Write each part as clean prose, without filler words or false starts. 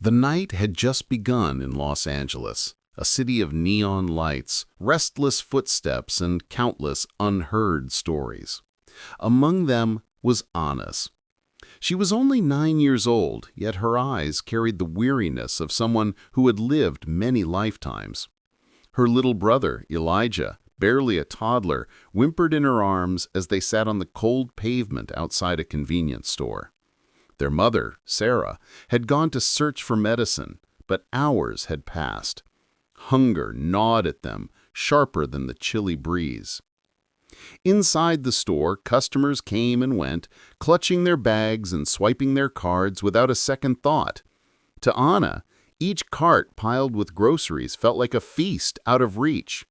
The night had just begun in Los Angeles, a city of neon lights, restless footsteps, and countless unheard stories. Among them was Anna's. She was only 9 years old, yet her eyes carried the weariness of someone who had lived many lifetimes. Her little brother, Elijah, barely a toddler, whimpered in her arms as they sat on the cold pavement outside a convenience store. Their mother, Sarah, had gone to search for medicine, but hours had passed. Hunger gnawed at them, sharper than the chilly breeze. Inside the store, customers came and went, clutching their bags and swiping their cards without a second thought. To Anna, each cart piled with groceries felt like a feast out of reach.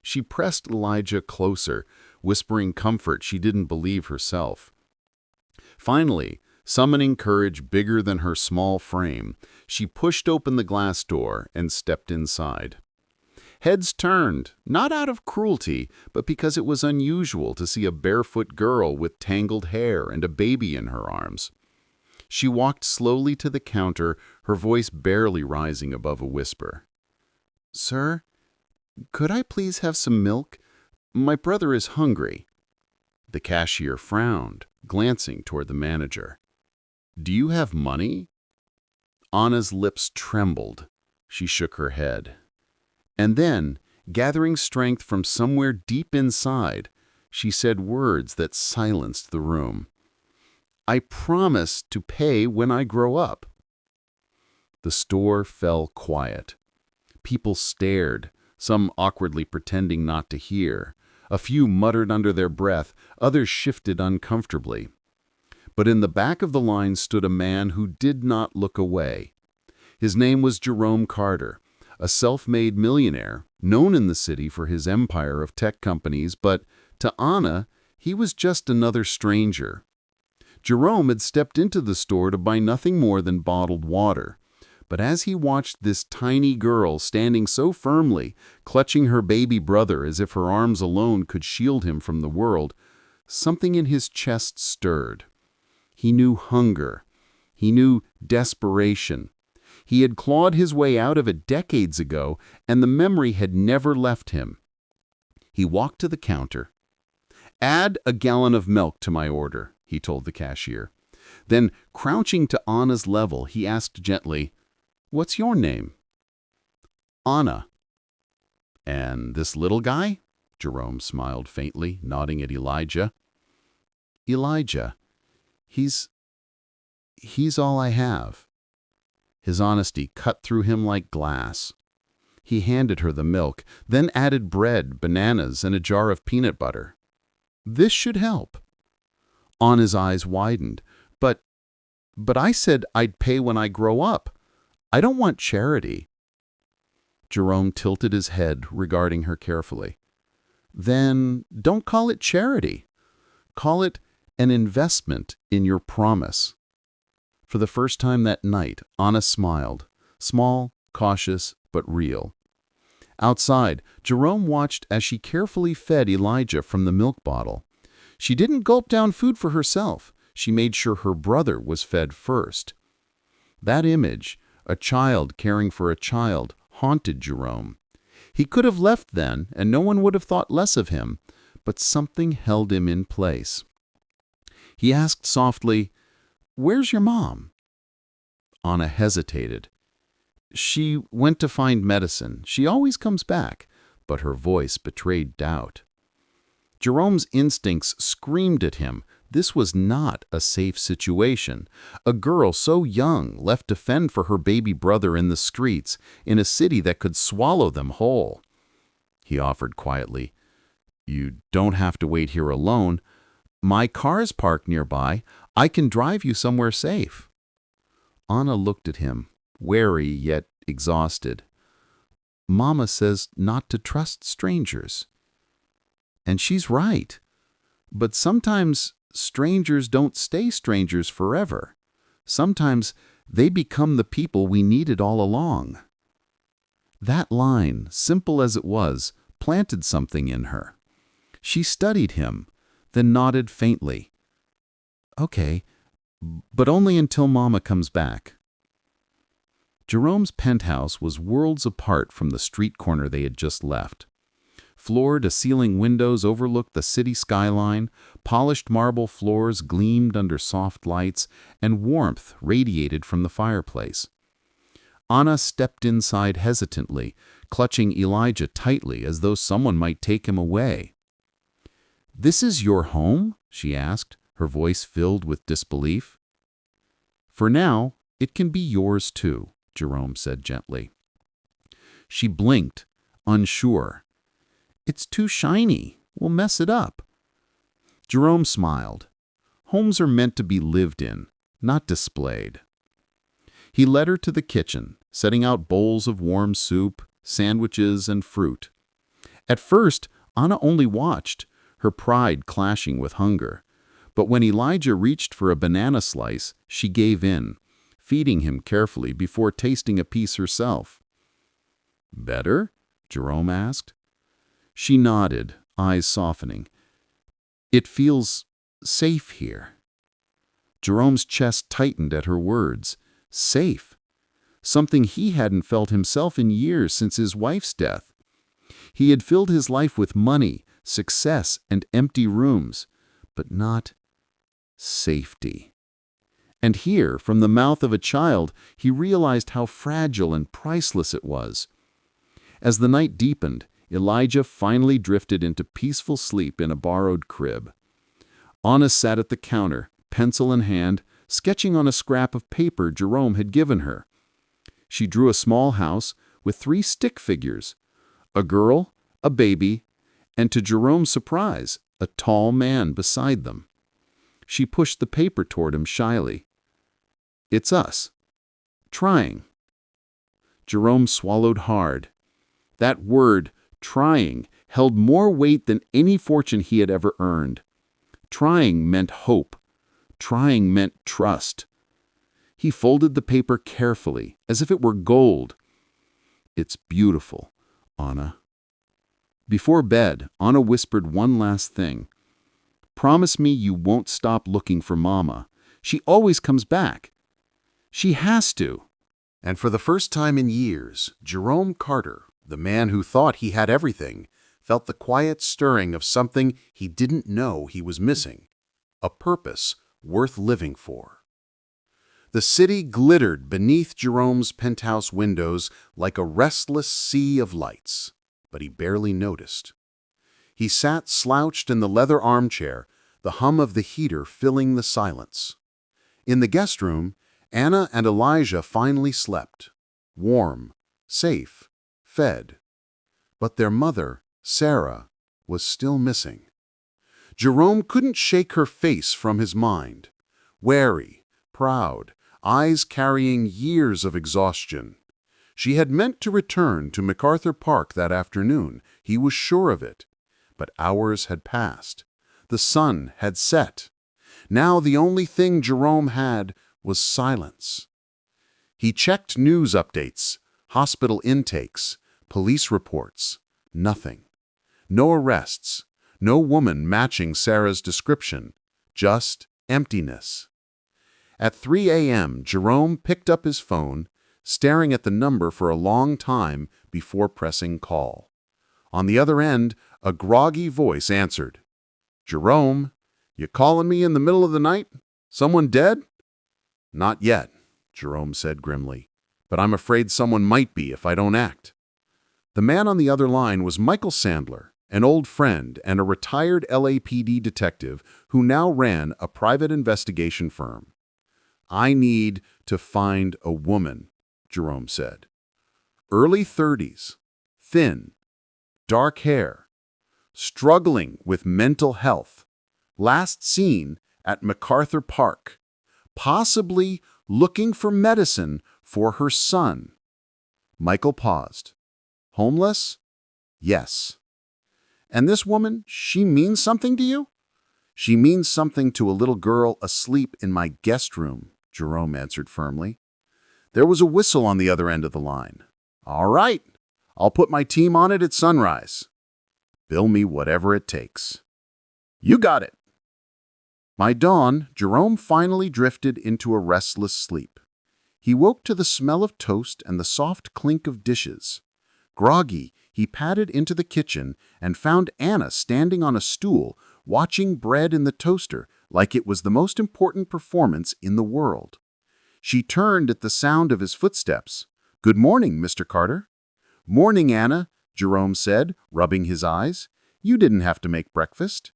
She pressed Elijah closer, whispering comfort she didn't believe herself. Finally, summoning courage bigger than her small frame, she pushed open the glass door and stepped inside. Heads turned, not out of cruelty, but because it was unusual to see a barefoot girl with tangled hair and a baby in her arms. She walked slowly to the counter, her voice barely rising above a whisper. "Sir, could I please have some milk? My brother is hungry." The cashier frowned, glancing toward the manager. "Do you have money?" Anna's lips trembled. She shook her head. And then, gathering strength from somewhere deep inside, she said words that silenced the room. "I promise to pay when I grow up." The store fell quiet. People stared, some awkwardly pretending not to hear. A few muttered under their breath, others shifted uncomfortably. But in the back of the line stood a man who did not look away. His name was Jerome Carter, a self-made millionaire, known in the city for his empire of tech companies, but to Anna, he was just another stranger. Jerome had stepped into the store to buy nothing more than bottled water. But as he watched this tiny girl standing so firmly, clutching her baby brother as if her arms alone could shield him from the world, something in his chest stirred. He knew hunger. He knew desperation. He had clawed his way out of it decades ago, and the memory had never left him. He walked to the counter. "Add a gallon of milk to my order," he told the cashier. Then, crouching to Anna's level, he asked gently, "What's your name?" "Anna." "And this little guy?" Jerome smiled faintly, nodding at Elijah. "Elijah. He's all I have." His honesty cut through him like glass. He handed her the milk, then added bread, bananas, and a jar of peanut butter. "This should help." Anna's eyes widened. But I said I'd pay when I grow up. I don't want charity." Jerome tilted his head, regarding her carefully. "Then don't call it charity. Call it an investment in your promise." For the first time that night, Anna smiled, small, cautious, but real. Outside, Jerome watched as she carefully fed Elijah from the milk bottle. She didn't gulp down food for herself. She made sure her brother was fed first. That image, a child caring for a child, haunted Jerome. He could have left then, and no one would have thought less of him, but something held him in place. He asked softly, "Where's your mom?" Anna hesitated. "She went to find medicine. She always comes back," but her voice betrayed doubt. Jerome's instincts screamed at him. This was not a safe situation. A girl so young left to fend for her baby brother in the streets, in a city that could swallow them whole. He offered quietly, "You don't have to wait here alone. My car's parked nearby. I can drive you somewhere safe." Anna looked at him, wary yet exhausted. "Mama says not to trust strangers." And she's right. But sometimes strangers don't stay strangers forever. Sometimes they become the people we needed all along. That line, simple as it was, planted something in her. She studied him, then nodded faintly. "Okay, but only until Mama comes back." Jerome's penthouse was worlds apart from the street corner they had just left. Floor-to-ceiling windows overlooked the city skyline, polished marble floors gleamed under soft lights, and warmth radiated from the fireplace. Anna stepped inside hesitantly, clutching Elijah tightly as though someone might take him away. "This is your home?" she asked, her voice filled with disbelief. "For now, it can be yours too," Jerome said gently. She blinked, unsure. "It's too shiny. We'll mess it up." Jerome smiled. Homes are meant to be lived in, not displayed. He led her to the kitchen, setting out bowls of warm soup, sandwiches, and fruit. At first, Anna only watched, her pride clashing with hunger. But when Elijah reached for a banana slice, she gave in, feeding him carefully before tasting a piece herself. "Better?" Jerome asked. She nodded, eyes softening. "It feels safe here." Jerome's chest tightened at her words. Safe. Something he hadn't felt himself in years since his wife's death. He had filled his life with money, success, and empty rooms, but not safety. And here, from the mouth of a child, he realized how fragile and priceless it was. As the night deepened, Elijah finally drifted into peaceful sleep in a borrowed crib. Anna sat at the counter, pencil in hand, sketching on a scrap of paper Jerome had given her. She drew a small house with 3 stick figures, a girl, a baby, and to Jerome's surprise, a tall man beside them. She pushed the paper toward him shyly. "It's us. Trying." Jerome swallowed hard. That word, trying, held more weight than any fortune he had ever earned. Trying meant hope. Trying meant trust. He folded the paper carefully, as if it were gold. "It's beautiful, Anna." Before bed, Anna whispered one last thing. "Promise me you won't stop looking for Mama. She always comes back. She has to." And for the first time in years, Jerome Carter, the man who thought he had everything, felt the quiet stirring of something he didn't know he was missing. A purpose worth living for. The city glittered beneath Jerome's penthouse windows like a restless sea of lights, but he barely noticed. He sat slouched in the leather armchair, the hum of the heater filling the silence. In the guest room, Anna and Elijah finally slept, warm, safe, fed. But their mother, Sarah, was still missing. Jerome couldn't shake her face from his mind. Wary, proud, eyes carrying years of exhaustion. She had meant to return to MacArthur Park that afternoon, he was sure of it. But hours had passed. The sun had set. Now the only thing Jerome had was silence. He checked news updates, hospital intakes, police reports. Nothing. No arrests. No woman matching Sarah's description. Just emptiness. At 3 a.m., Jerome picked up his phone, staring at the number for a long time before pressing call. On the other end, a groggy voice answered. "Jerome, you calling me in the middle of the night? Someone dead?" "Not yet," Jerome said grimly, "but I'm afraid someone might be if I don't act." The man on the other line was Michael Sandler, an old friend and a retired LAPD detective who now ran a private investigation firm. "I need to find a woman," Jerome said. "Early 30s, thin, dark hair, struggling with mental health, last seen at MacArthur Park, possibly looking for medicine for her son." Michael paused. "Homeless?" "Yes." "And this woman, she means something to you?" "She means something to a little girl asleep in my guest room," Jerome answered firmly. There was a whistle on the other end of the line. "All right, I'll put my team on it at sunrise. Bill me whatever it takes." "You got it." By dawn, Jerome finally drifted into a restless sleep. He woke to the smell of toast and the soft clink of dishes. Groggy, he padded into the kitchen and found Anna standing on a stool, watching bread in the toaster like it was the most important performance in the world. She turned at the sound of his footsteps. "Good morning, Mr. Carter." "Morning, Anna," Jerome said, rubbing his eyes. "You didn't have to make breakfast."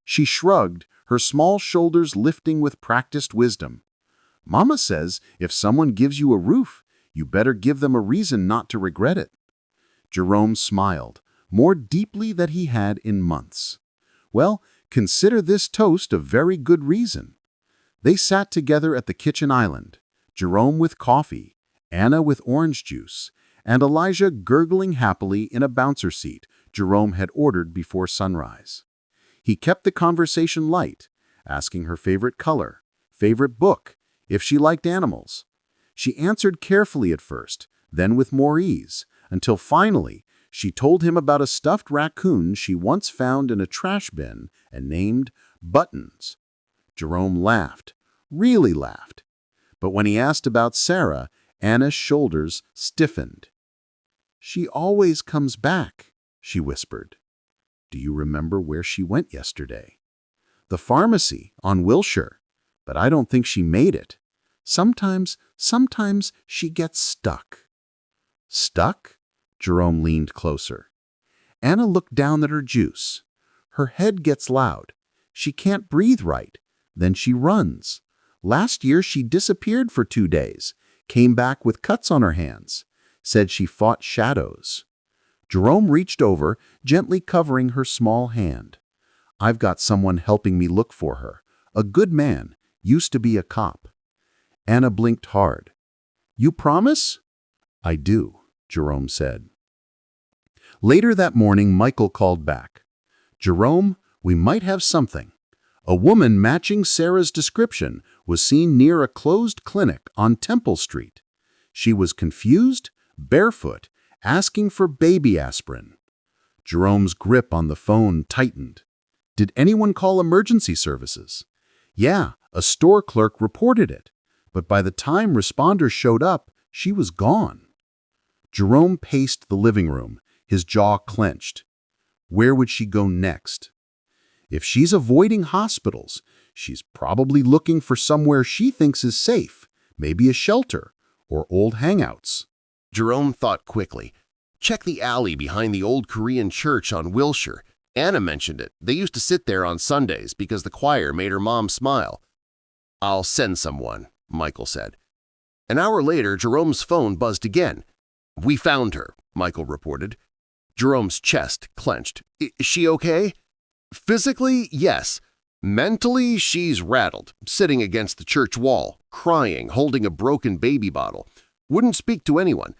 She shrugged, her small shoulders lifting with practiced wisdom. "Mama says if someone gives you a roof, you better give them a reason not to regret it." Jerome smiled, more deeply than he had in months. "Well, consider this toast a very good reason." They sat together at the kitchen island, Jerome with coffee, Anna with orange juice, and Elijah gurgling happily in a bouncer seat Jerome had ordered before sunrise. He kept the conversation light, asking her favorite color, favorite book, if she liked animals. She answered carefully at first, then with more ease, until finally she told him about a stuffed raccoon she once found in a trash bin and named Buttons. Jerome laughed, really laughed. But when he asked about Sarah, Anna's shoulders stiffened. "She always comes back," she whispered. "Do you remember where she went yesterday?" "The pharmacy on Wilshire, but I don't think she made it. Sometimes she gets stuck." "Stuck?" Jerome leaned closer. Anna looked down at her juice. "Her head gets loud. She can't breathe right. Then she runs. Last year she disappeared for 2 days, came back with cuts on her hands, said she fought shadows." Jerome reached over, gently covering her small hand. "I've got someone helping me look for her. A good man, used to be a cop." Anna blinked hard. "You promise?" "I do," Jerome said. Later that morning, Michael called back. "Jerome, we might have something. A woman matching Sarah's description was seen near a closed clinic on Temple Street. She was confused, barefoot, asking for baby aspirin." Jerome's grip on the phone tightened. "Did anyone call emergency services?" "Yeah, a store clerk reported it. But by the time responders showed up, she was gone." Jerome paced the living room, his jaw clenched. Where would she go next? If she's avoiding hospitals, she's probably looking for somewhere she thinks is safe, maybe a shelter or old hangouts. Jerome thought quickly. Check the alley behind the old Korean church on Wilshire. Anna mentioned it. They used to sit there on Sundays because the choir made her mom smile. "I'll send someone," Michael said. An hour later, Jerome's phone buzzed again. "We found her," Michael reported. Jerome's chest clenched. "Is she okay?" "Physically, yes. Mentally, she's rattled, sitting against the church wall, crying, holding a broken baby bottle. Wouldn't speak to anyone.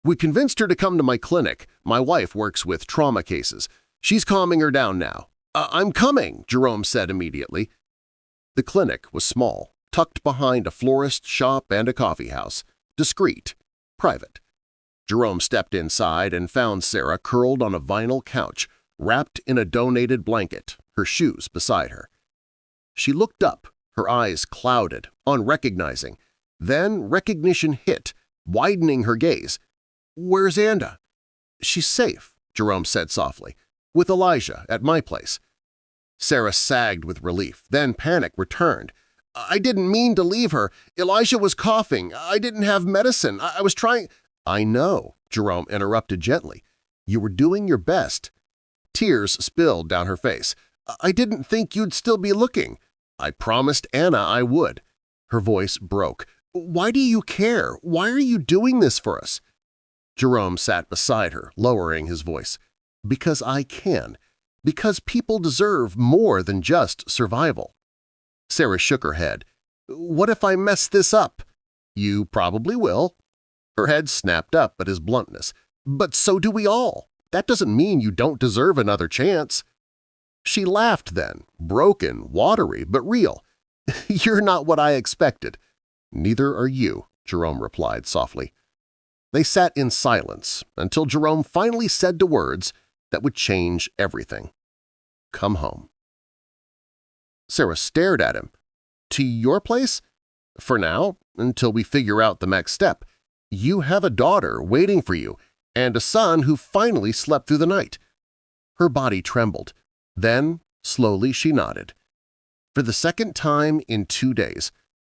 We convinced her to come to my clinic. My wife works with trauma cases. She's calming her down now." I'm coming," Jerome said immediately. The clinic was small, tucked behind a florist shop and a coffee house. Discreet, private. Jerome stepped inside and found Sarah curled on a vinyl couch, wrapped in a donated blanket, her shoes beside her. She looked up, her eyes clouded, unrecognizing. Then recognition hit, widening her gaze. "Where's Anna?" "She's safe," Jerome said softly, "with Elijah at my place." Sarah sagged with relief, then panic returned. "I didn't mean to leave her. Elijah was coughing. I didn't have medicine. I was trying—" "I know," Jerome interrupted gently. "You were doing your best." Tears spilled down her face. "I didn't think you'd still be looking. I promised Anna I would." Her voice broke. "Why do you care? Why are you doing this for us?" Jerome sat beside her, lowering his voice. "Because I can. Because people deserve more than just survival." Sarah shook her head. "What if I mess this up?" "You probably will." Her head snapped up at his bluntness. "But so do we all. That doesn't mean you don't deserve another chance." She laughed then, broken, watery, but real. "You're not what I expected." "Neither are you," Jerome replied softly. They sat in silence until Jerome finally said the words that would change everything. "Come home." Sarah stared at him. "To your place?" For now, until we figure out the next step, you have a daughter waiting for you and a son who finally slept through the night." Her body trembled. Then, slowly she nodded. For the second time in 2 days,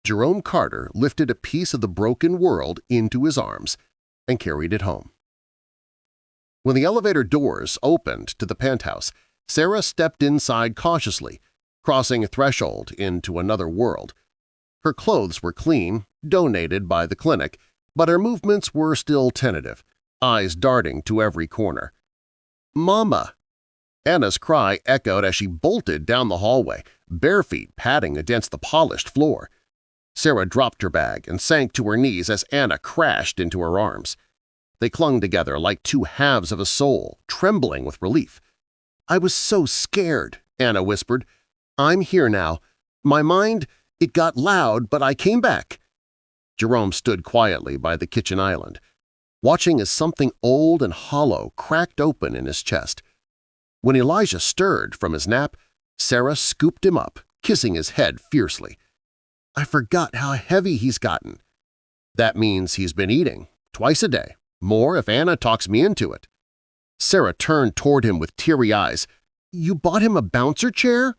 Jerome Carter lifted a piece of the broken world into his arms and carried it home. When the elevator doors opened to the penthouse, Sarah stepped inside cautiously, crossing a threshold into another world. Her clothes were clean, donated by the clinic, but her movements were still tentative, eyes darting to every corner. "Mama!" Anna's cry echoed as she bolted down the hallway, bare feet padding against the polished floor. Sarah dropped her bag and sank to her knees as Anna crashed into her arms. They clung together like two halves of a soul, trembling with relief. "I was so scared," Anna whispered. "I'm here now. My mind, it got loud, but I came back." Jerome stood quietly by the kitchen island, watching as something old and hollow cracked open in his chest. When Elijah stirred from his nap, Sarah scooped him up, kissing his head fiercely. "I forgot how heavy he's gotten." "That means he's been eating, twice a day, more if Anna talks me into it." Sarah turned toward him with teary eyes. "You bought him a bouncer chair?"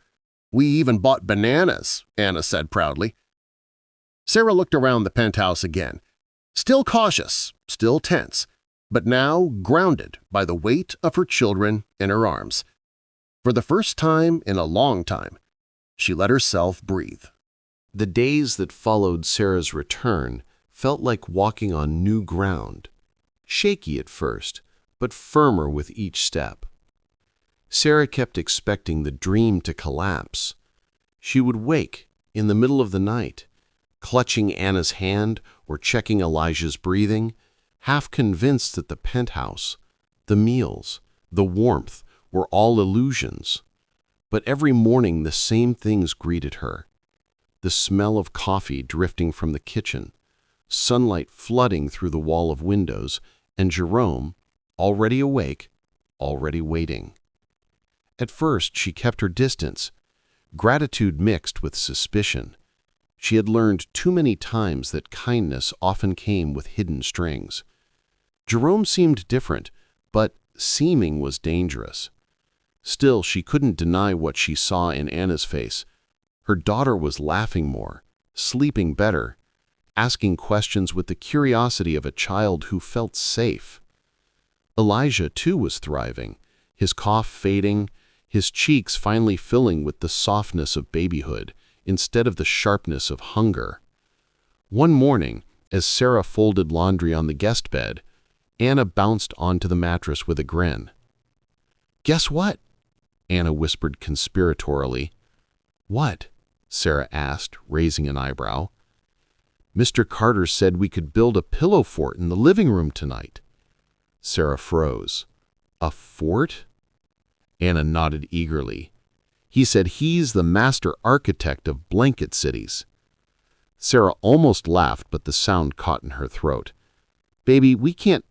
"We even bought bananas," Anna said proudly. Sarah looked around the penthouse again, still cautious, still tense, but now grounded by the weight of her children in her arms. For the first time in a long time, she let herself breathe. The days that followed Sarah's return felt like walking on new ground, shaky at first, but firmer with each step. Sarah kept expecting the dream to collapse. She would wake in the middle of the night, clutching Anna's hand or checking Elijah's breathing, half convinced that the penthouse, the meals, the warmth were all illusions. But every morning the same things greeted her. The smell of coffee drifting from the kitchen, sunlight flooding through the wall of windows, and Jerome, already awake, already waiting. At first she kept her distance, gratitude mixed with suspicion. She had learned too many times that kindness often came with hidden strings. Jerome seemed different, but seeming was dangerous. Still, she couldn't deny what she saw in Anna's face. Her daughter was laughing more, sleeping better, asking questions with the curiosity of a child who felt safe. Elijah, too, was thriving, his cough fading, his cheeks finally filling with the softness of babyhood instead of the sharpness of hunger. One morning, as Sarah folded laundry on the guest bed, Anna bounced onto the mattress with a grin. "Guess what?" Anna whispered conspiratorially. "What?" Sarah asked, raising an eyebrow. "Mr. Carter said we could build a pillow fort in the living room tonight." Sarah froze. "A fort?" Anna nodded eagerly. "He said he's the master architect of blanket cities." Sarah almost laughed, but the sound caught in her throat. "Baby, we can't.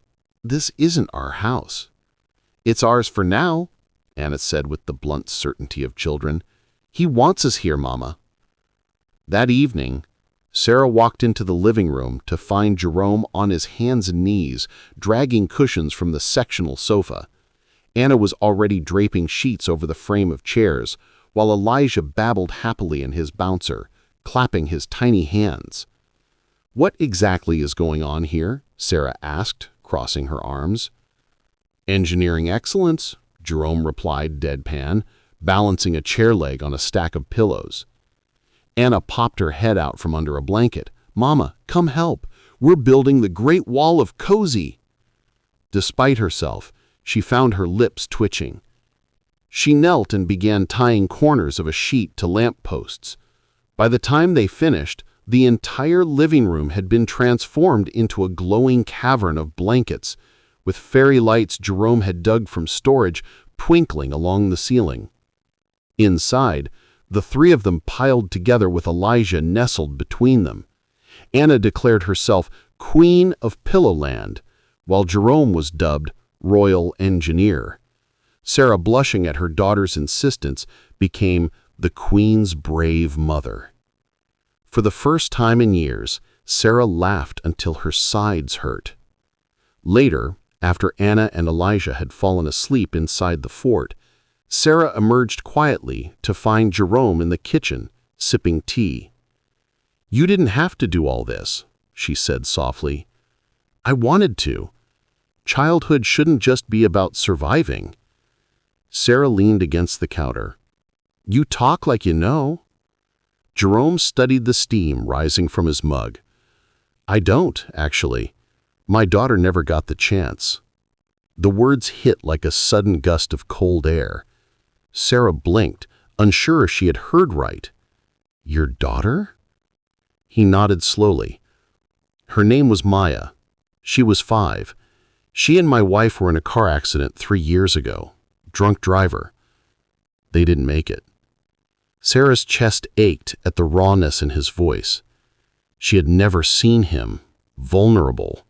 This isn't our house." "It's ours for now," Anna said with the blunt certainty of children. "He wants us here, Mama." That evening, Sarah walked into the living room to find Jerome on his hands and knees, dragging cushions from the sectional sofa. Anna was already draping sheets over the frame of chairs, while Elijah babbled happily in his bouncer, clapping his tiny hands. "What exactly is going on here?" Sarah asked, crossing her arms. "Engineering excellence," Jerome replied deadpan, balancing a chair leg on a stack of pillows. Anna popped her head out from under a blanket. "Mama, come help. We're building the Great Wall of Cozy." Despite herself, she found her lips twitching. She knelt and began tying corners of a sheet to lamp posts. By the time they finished, the entire living room had been transformed into a glowing cavern of blankets, with fairy lights Jerome had dug from storage twinkling along the ceiling. Inside, the three of them piled together with Elijah nestled between them. Anna declared herself Queen of Pillowland, while Jerome was dubbed Royal Engineer. Sarah, blushing at her daughter's insistence, became the Queen's brave mother. For the first time in years, Sarah laughed until her sides hurt. Later, after Anna and Elijah had fallen asleep inside the fort, Sarah emerged quietly to find Jerome in the kitchen, sipping tea. "You didn't have to do all this," she said softly. "I wanted to. Childhood shouldn't just be about surviving." Sarah leaned against the counter. "You talk like you know." Jerome studied the steam rising from his mug. "I don't, actually. My daughter never got the chance." The words hit like a sudden gust of cold air. Sarah blinked, unsure if she had heard right. "Your daughter?" He nodded slowly. "Her name was Maya. She was 5. She and my wife were in a car accident 3 years ago. Drunk driver. They didn't make it." Sarah's chest ached at the rawness in his voice. She had never seen him vulnerable.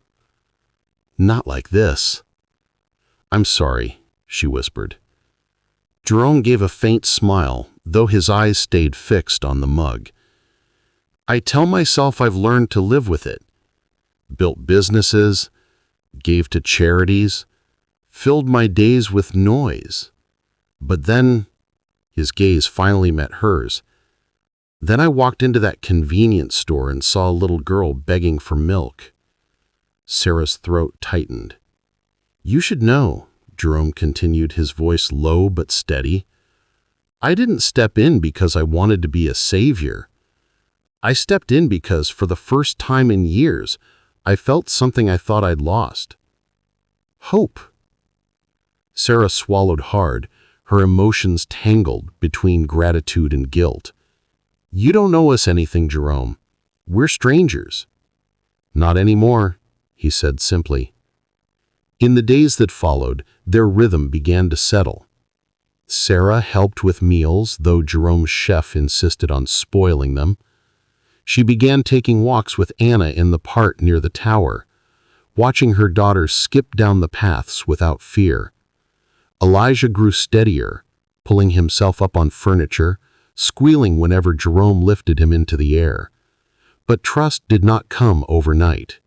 "Not like this." "I'm sorry," she whispered. Jerome gave a faint smile, though his eyes stayed fixed on the mug. "I tell myself I've learned to live with it. Built businesses, gave to charities, filled my days with noise. But then," his gaze finally met hers, "then I walked into that convenience store and saw a little girl begging for milk." Sarah's throat tightened. "You should know," Jerome continued, his voice low but steady. "I didn't step in because I wanted to be a savior. I stepped in because, for the first time in years, I felt something I thought I'd lost. Hope." Sarah swallowed hard, her emotions tangled between gratitude and guilt. "You don't owe us anything, Jerome. We're strangers." "Not anymore," he said simply. In the days that followed, their rhythm began to settle. Sarah helped with meals, though Jerome's chef insisted on spoiling them. She began taking walks with Anna in the park near the tower, watching her daughters skip down the paths without fear. Elijah grew steadier, pulling himself up on furniture, squealing whenever Jerome lifted him into the air. But trust did not come overnight.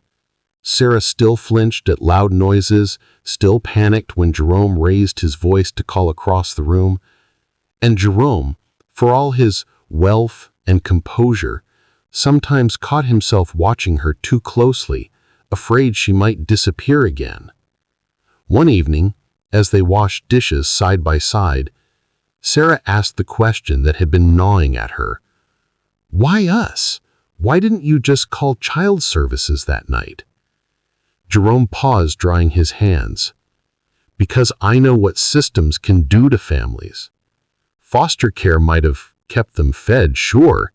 Sarah still flinched at loud noises, still panicked when Jerome raised his voice to call across the room. And Jerome, for all his wealth and composure, sometimes caught himself watching her too closely, afraid she might disappear again. One evening, as they washed dishes side by side, Sarah asked the question that had been gnawing at her. "Why us? Why didn't you just call child services that night?" Jerome paused, drying his hands. "Because I know what systems can do to families. Foster care might have kept them fed, sure,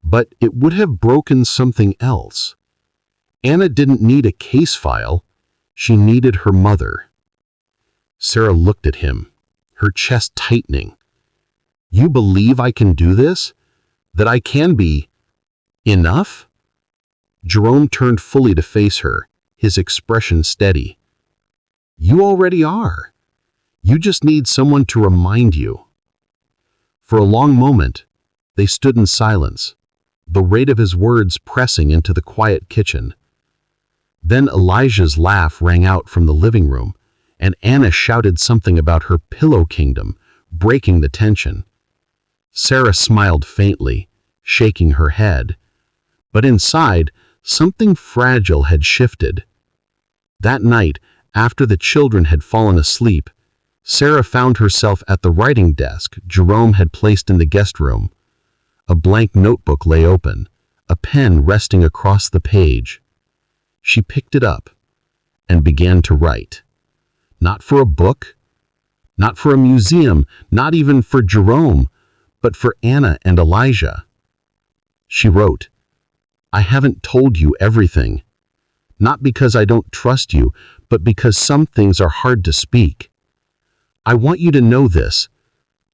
but it would have broken something else. Anna didn't need a case file. She needed her mother." Sarah looked at him, her chest tightening. "You believe I can do this? That I can be enough?" Jerome turned fully to face her, his expression steady. "You already are. You just need someone to remind you." For a long moment, they stood in silence, the weight of his words pressing into the quiet kitchen. Then Elijah's laugh rang out from the living room, and Anna shouted something about her pillow kingdom, breaking the tension. Sarah smiled faintly, shaking her head. But inside, something fragile had shifted. That night, after the children had fallen asleep, Sarah found herself at the writing desk Jerome had placed in the guest room. A blank notebook lay open, a pen resting across the page. She picked it up and began to write. Not for a book, not for a museum, not even for Jerome, but for Anna and Elijah. She wrote, "I haven't told you everything. Not because I don't trust you, but because some things are hard to speak. I want you to know this.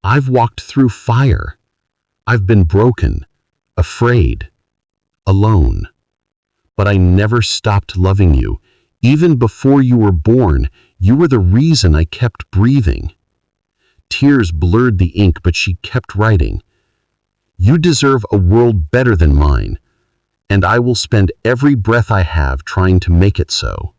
I've walked through fire. I've been broken, afraid, alone. But I never stopped loving you. Even before you were born, you were the reason I kept breathing." Tears blurred the ink, but she kept writing. "You deserve a world better than mine, and I will spend every breath I have trying to make it so."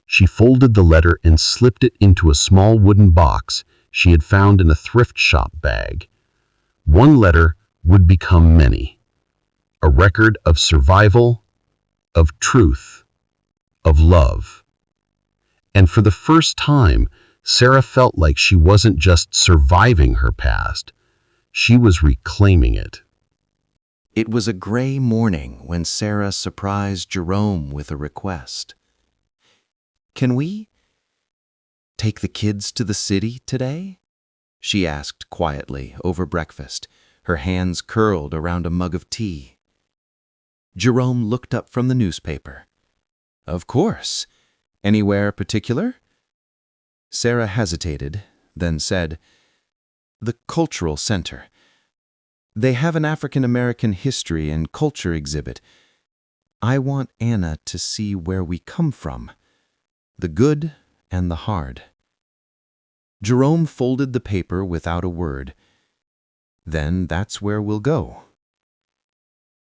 She folded the letter and slipped it into a small wooden box she had found in a thrift shop bag. One letter would become many. A record of survival, of truth, of love. And for the first time, Sarah felt like she wasn't just surviving her past, she was reclaiming it. It was a gray morning when Sarah surprised Jerome with a request. "Can we take the kids to the city today?" she asked quietly over breakfast, her hands curled around a mug of tea. Jerome looked up from the newspaper. "Of course. Anywhere particular?" Sarah hesitated, then said, "The Cultural Center. They have an African American history and culture exhibit. I want Anna to see where we come from, the good and the hard." Jerome folded the paper without a word. "Then that's where we'll go."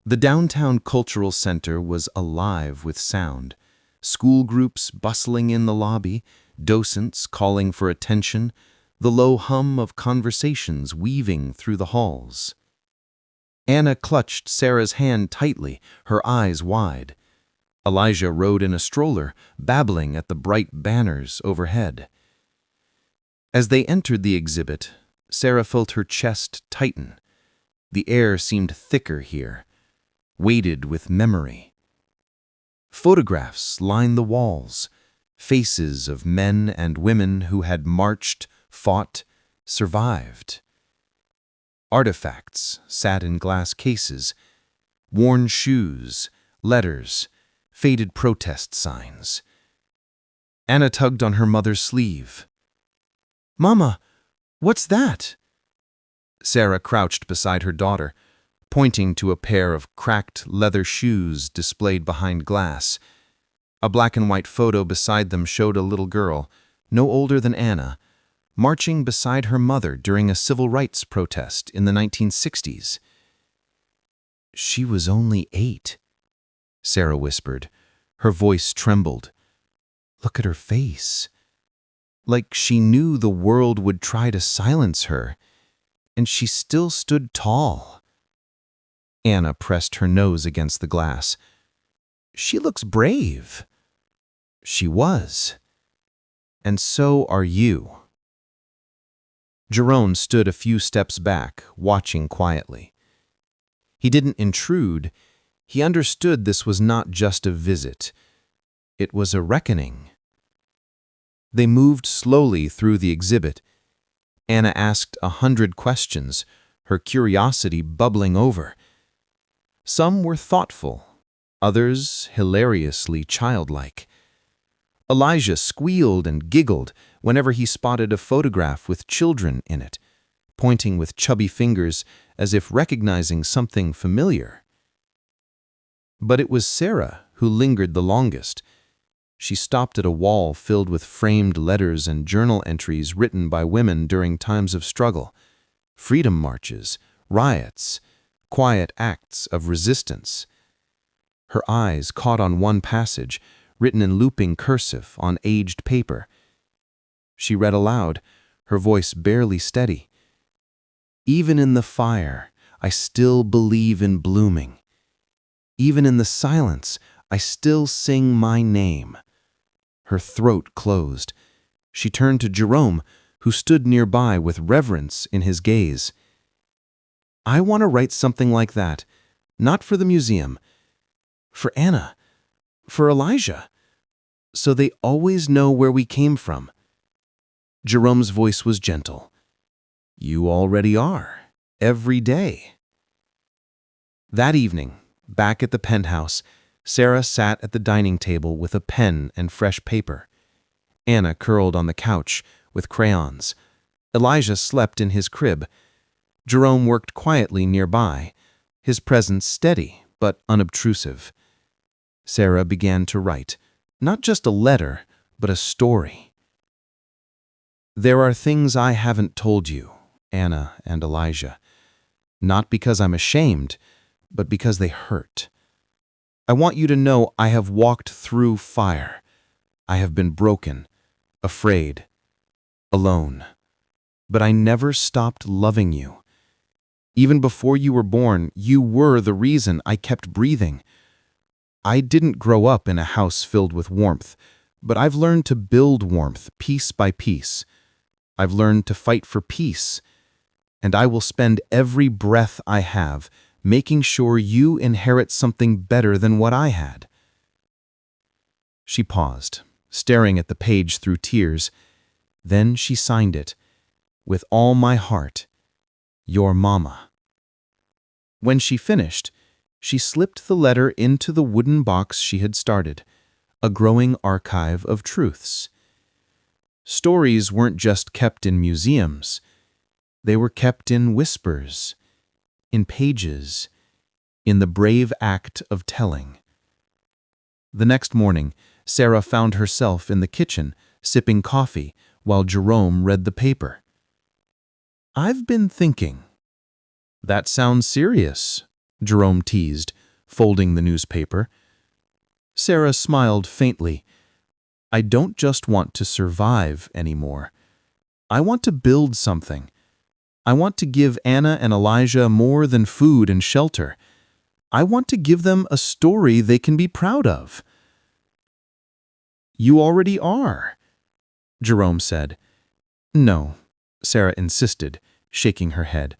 The downtown cultural center was alive with sound. School groups bustling in the lobby, docents calling for attention, the low hum of conversations weaving through the halls. Anna clutched Sarah's hand tightly, her eyes wide. Elijah rode in a stroller, babbling at the bright banners overhead. As they entered the exhibit, Sarah felt her chest tighten. The air seemed thicker here, weighted with memory. Photographs lined the walls, faces of men and women who had marched, fought, survived. Artifacts sat in glass cases, worn shoes, letters, faded protest signs. Anna tugged on her mother's sleeve. "Mama, what's that?" Sarah crouched beside her daughter, pointing to a pair of cracked leather shoes displayed behind glass. A black and white photo beside them showed a little girl, no older than Anna, marching beside her mother during a civil rights protest in the 1960s. "She was only 8, Sarah whispered. Her voice trembled. "Look at her face. Like she knew the world would try to silence her, and she still stood tall." Anna pressed her nose against the glass. "She looks brave." She was. "And so are you." Jerome stood a few steps back, watching quietly. He didn't intrude. He understood this was not just a visit. It was a reckoning. They moved slowly through the exhibit. Anna asked 100 questions, her curiosity bubbling over. Some were thoughtful, others hilariously childlike. Elijah squealed and giggled whenever he spotted a photograph with children in it, pointing with chubby fingers as if recognizing something familiar. But it was Sarah who lingered the longest. She stopped at a wall filled with framed letters and journal entries written by women during times of struggle, freedom marches, riots, quiet acts of resistance. Her eyes caught on one passage, written in looping cursive on aged paper. She read aloud, her voice barely steady. "Even in the fire, I still believe in blooming. Even in the silence, I still sing my name." Her throat closed. She turned to Jerome, who stood nearby with reverence in his gaze. "I want to write something like that, not for the museum, for Anna, for Elijah, so they always know where we came from." Jerome's voice was gentle. "You already are, every day." That evening, back at the penthouse, Sarah sat at the dining table with a pen and fresh paper. Anna curled on the couch with crayons. Elijah slept in his crib. Jerome worked quietly nearby, his presence steady but unobtrusive. Sarah began to write, not just a letter, but a story. "There are things I haven't told you, Anna and Elijah, not because I'm ashamed, but because they hurt. I want you to know I have walked through fire. I have been broken, afraid, alone. But I never stopped loving you. Even before you were born, you were the reason I kept breathing. I didn't grow up in a house filled with warmth, but I've learned to build warmth piece by piece. I've learned to fight for peace, and I will spend every breath I have making sure you inherit something better than what I had. She paused, staring at the page through tears. Then she signed it, "With all my heart, your Mama." When she finished, she slipped the letter into the wooden box she had started, a growing archive of truths. Stories weren't just kept in museums. They were kept in whispers, in pages, in the brave act of telling. The next morning, Sarah found herself in the kitchen, sipping coffee, while Jerome read the paper. "I've been thinking." "That sounds serious," Jerome teased, folding the newspaper. Sarah smiled faintly. "I don't just want to survive anymore. I want to build something. I want to give Anna and Elijah more than food and shelter. I want to give them a story they can be proud of." "You already are," Jerome said. "No," Sarah insisted, shaking her head.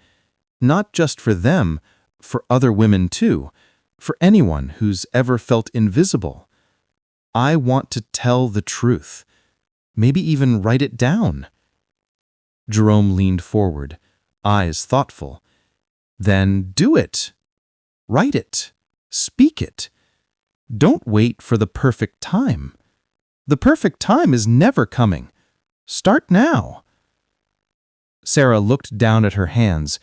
"Not just for them, for other women too, for anyone who's ever felt invisible. I want to tell the truth, maybe even write it down." Jerome leaned forward, eyes thoughtful. "Then do it. Write it. Speak it. Don't wait for the perfect time. The perfect time is never coming. Start now." Sarah looked down at her hands,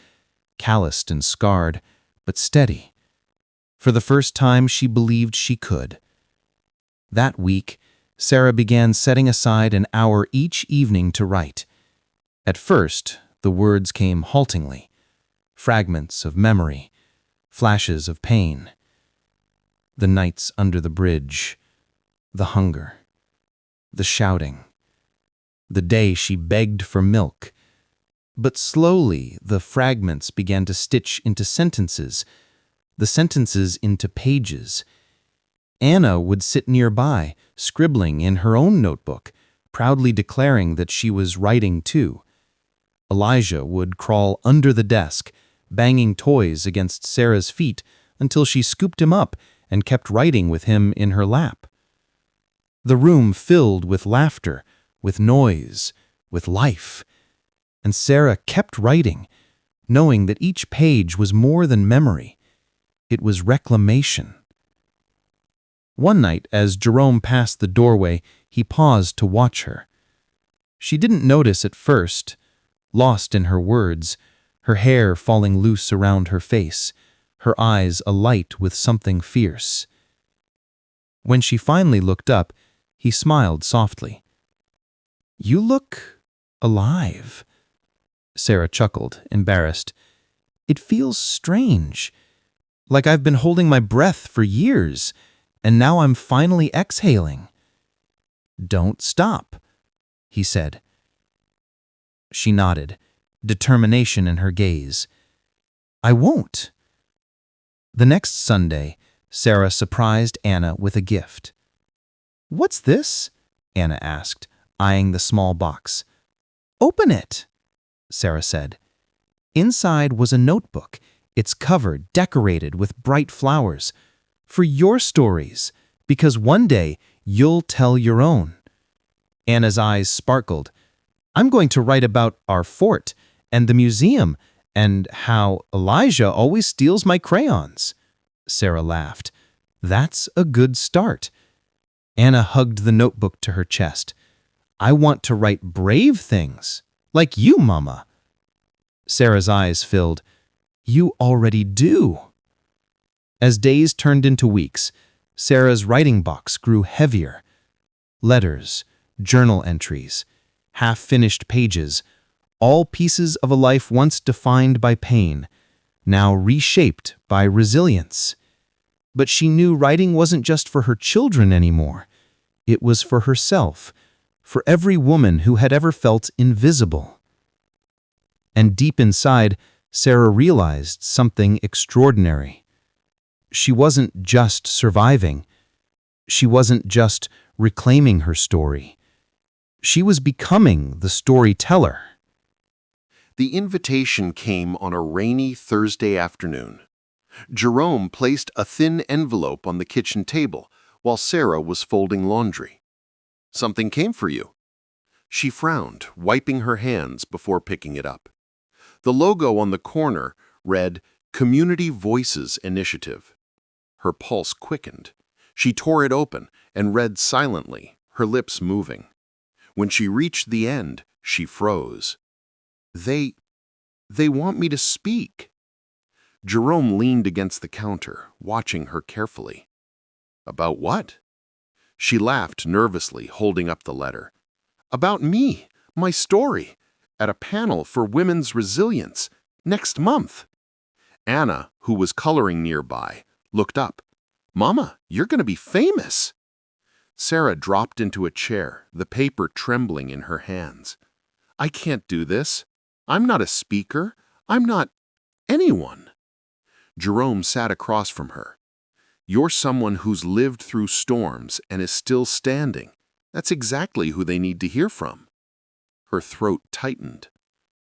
calloused and scarred, but steady. For the first time, she believed she could. That week, Sarah began setting aside an hour each evening to write. At first, the words came haltingly, fragments of memory, flashes of pain. The nights under the bridge, the hunger, the shouting, the day she begged for milk. But slowly, the fragments began to stitch into sentences, the sentences into pages. Anna would sit nearby, scribbling in her own notebook, proudly declaring that she was writing too. Elijah would crawl under the desk, banging toys against Sarah's feet until she scooped him up and kept writing with him in her lap. The room filled with laughter, with noise, with life. And Sarah kept writing, knowing that each page was more than memory. It was reclamation. One night, as Jerome passed the doorway, he paused to watch her. She didn't notice at first, lost in her words, her hair falling loose around her face, her eyes alight with something fierce. When she finally looked up, he smiled softly. "You look alive." Sarah chuckled, embarrassed. "It feels strange, like I've been holding my breath for years, and now I'm finally exhaling." "Don't stop," he said. She nodded, determination in her gaze. "I won't." The next Sunday, Sarah surprised Anna with a gift. "What's this?" Anna asked, eyeing the small box. "Open it," Sarah said. Inside was a notebook, its cover decorated with bright flowers. "For your stories, because one day you'll tell your own." Anna's eyes sparkled. "I'm going to write about our fort and the museum and how Elijah always steals my crayons." Sarah laughed. "That's a good start." Anna hugged the notebook to her chest. "I want to write brave things, like you, Mama." Sarah's eyes filled. "You already do." As days turned into weeks, Sarah's writing box grew heavier. Letters, journal entries, half-finished pages, all pieces of a life once defined by pain, now reshaped by resilience. But she knew writing wasn't just for her children anymore. It was for herself, for every woman who had ever felt invisible. And deep inside, Sarah realized something extraordinary. She wasn't just surviving. She wasn't just reclaiming her story. She was becoming the storyteller. The invitation came on a rainy Thursday afternoon. Jerome placed a thin envelope on the kitchen table while Sarah was folding laundry. "Something came for you." She frowned, wiping her hands before picking it up. The logo on the corner read, "Community Voices Initiative." Her pulse quickened. She tore it open and read silently, her lips moving. When she reached the end, she froze. They want me to speak." Jerome leaned against the counter, watching her carefully. "About what?" She laughed nervously, holding up the letter. "About me, my story, at a panel for women's resilience, next month." Anna, who was coloring nearby, looked up. "Mama, you're going to be famous." Sarah dropped into a chair, the paper trembling in her hands. "I can't do this. I'm not a speaker. I'm not anyone." Jerome sat across from her. "You're someone who's lived through storms and is still standing. That's exactly who they need to hear from." Her throat tightened.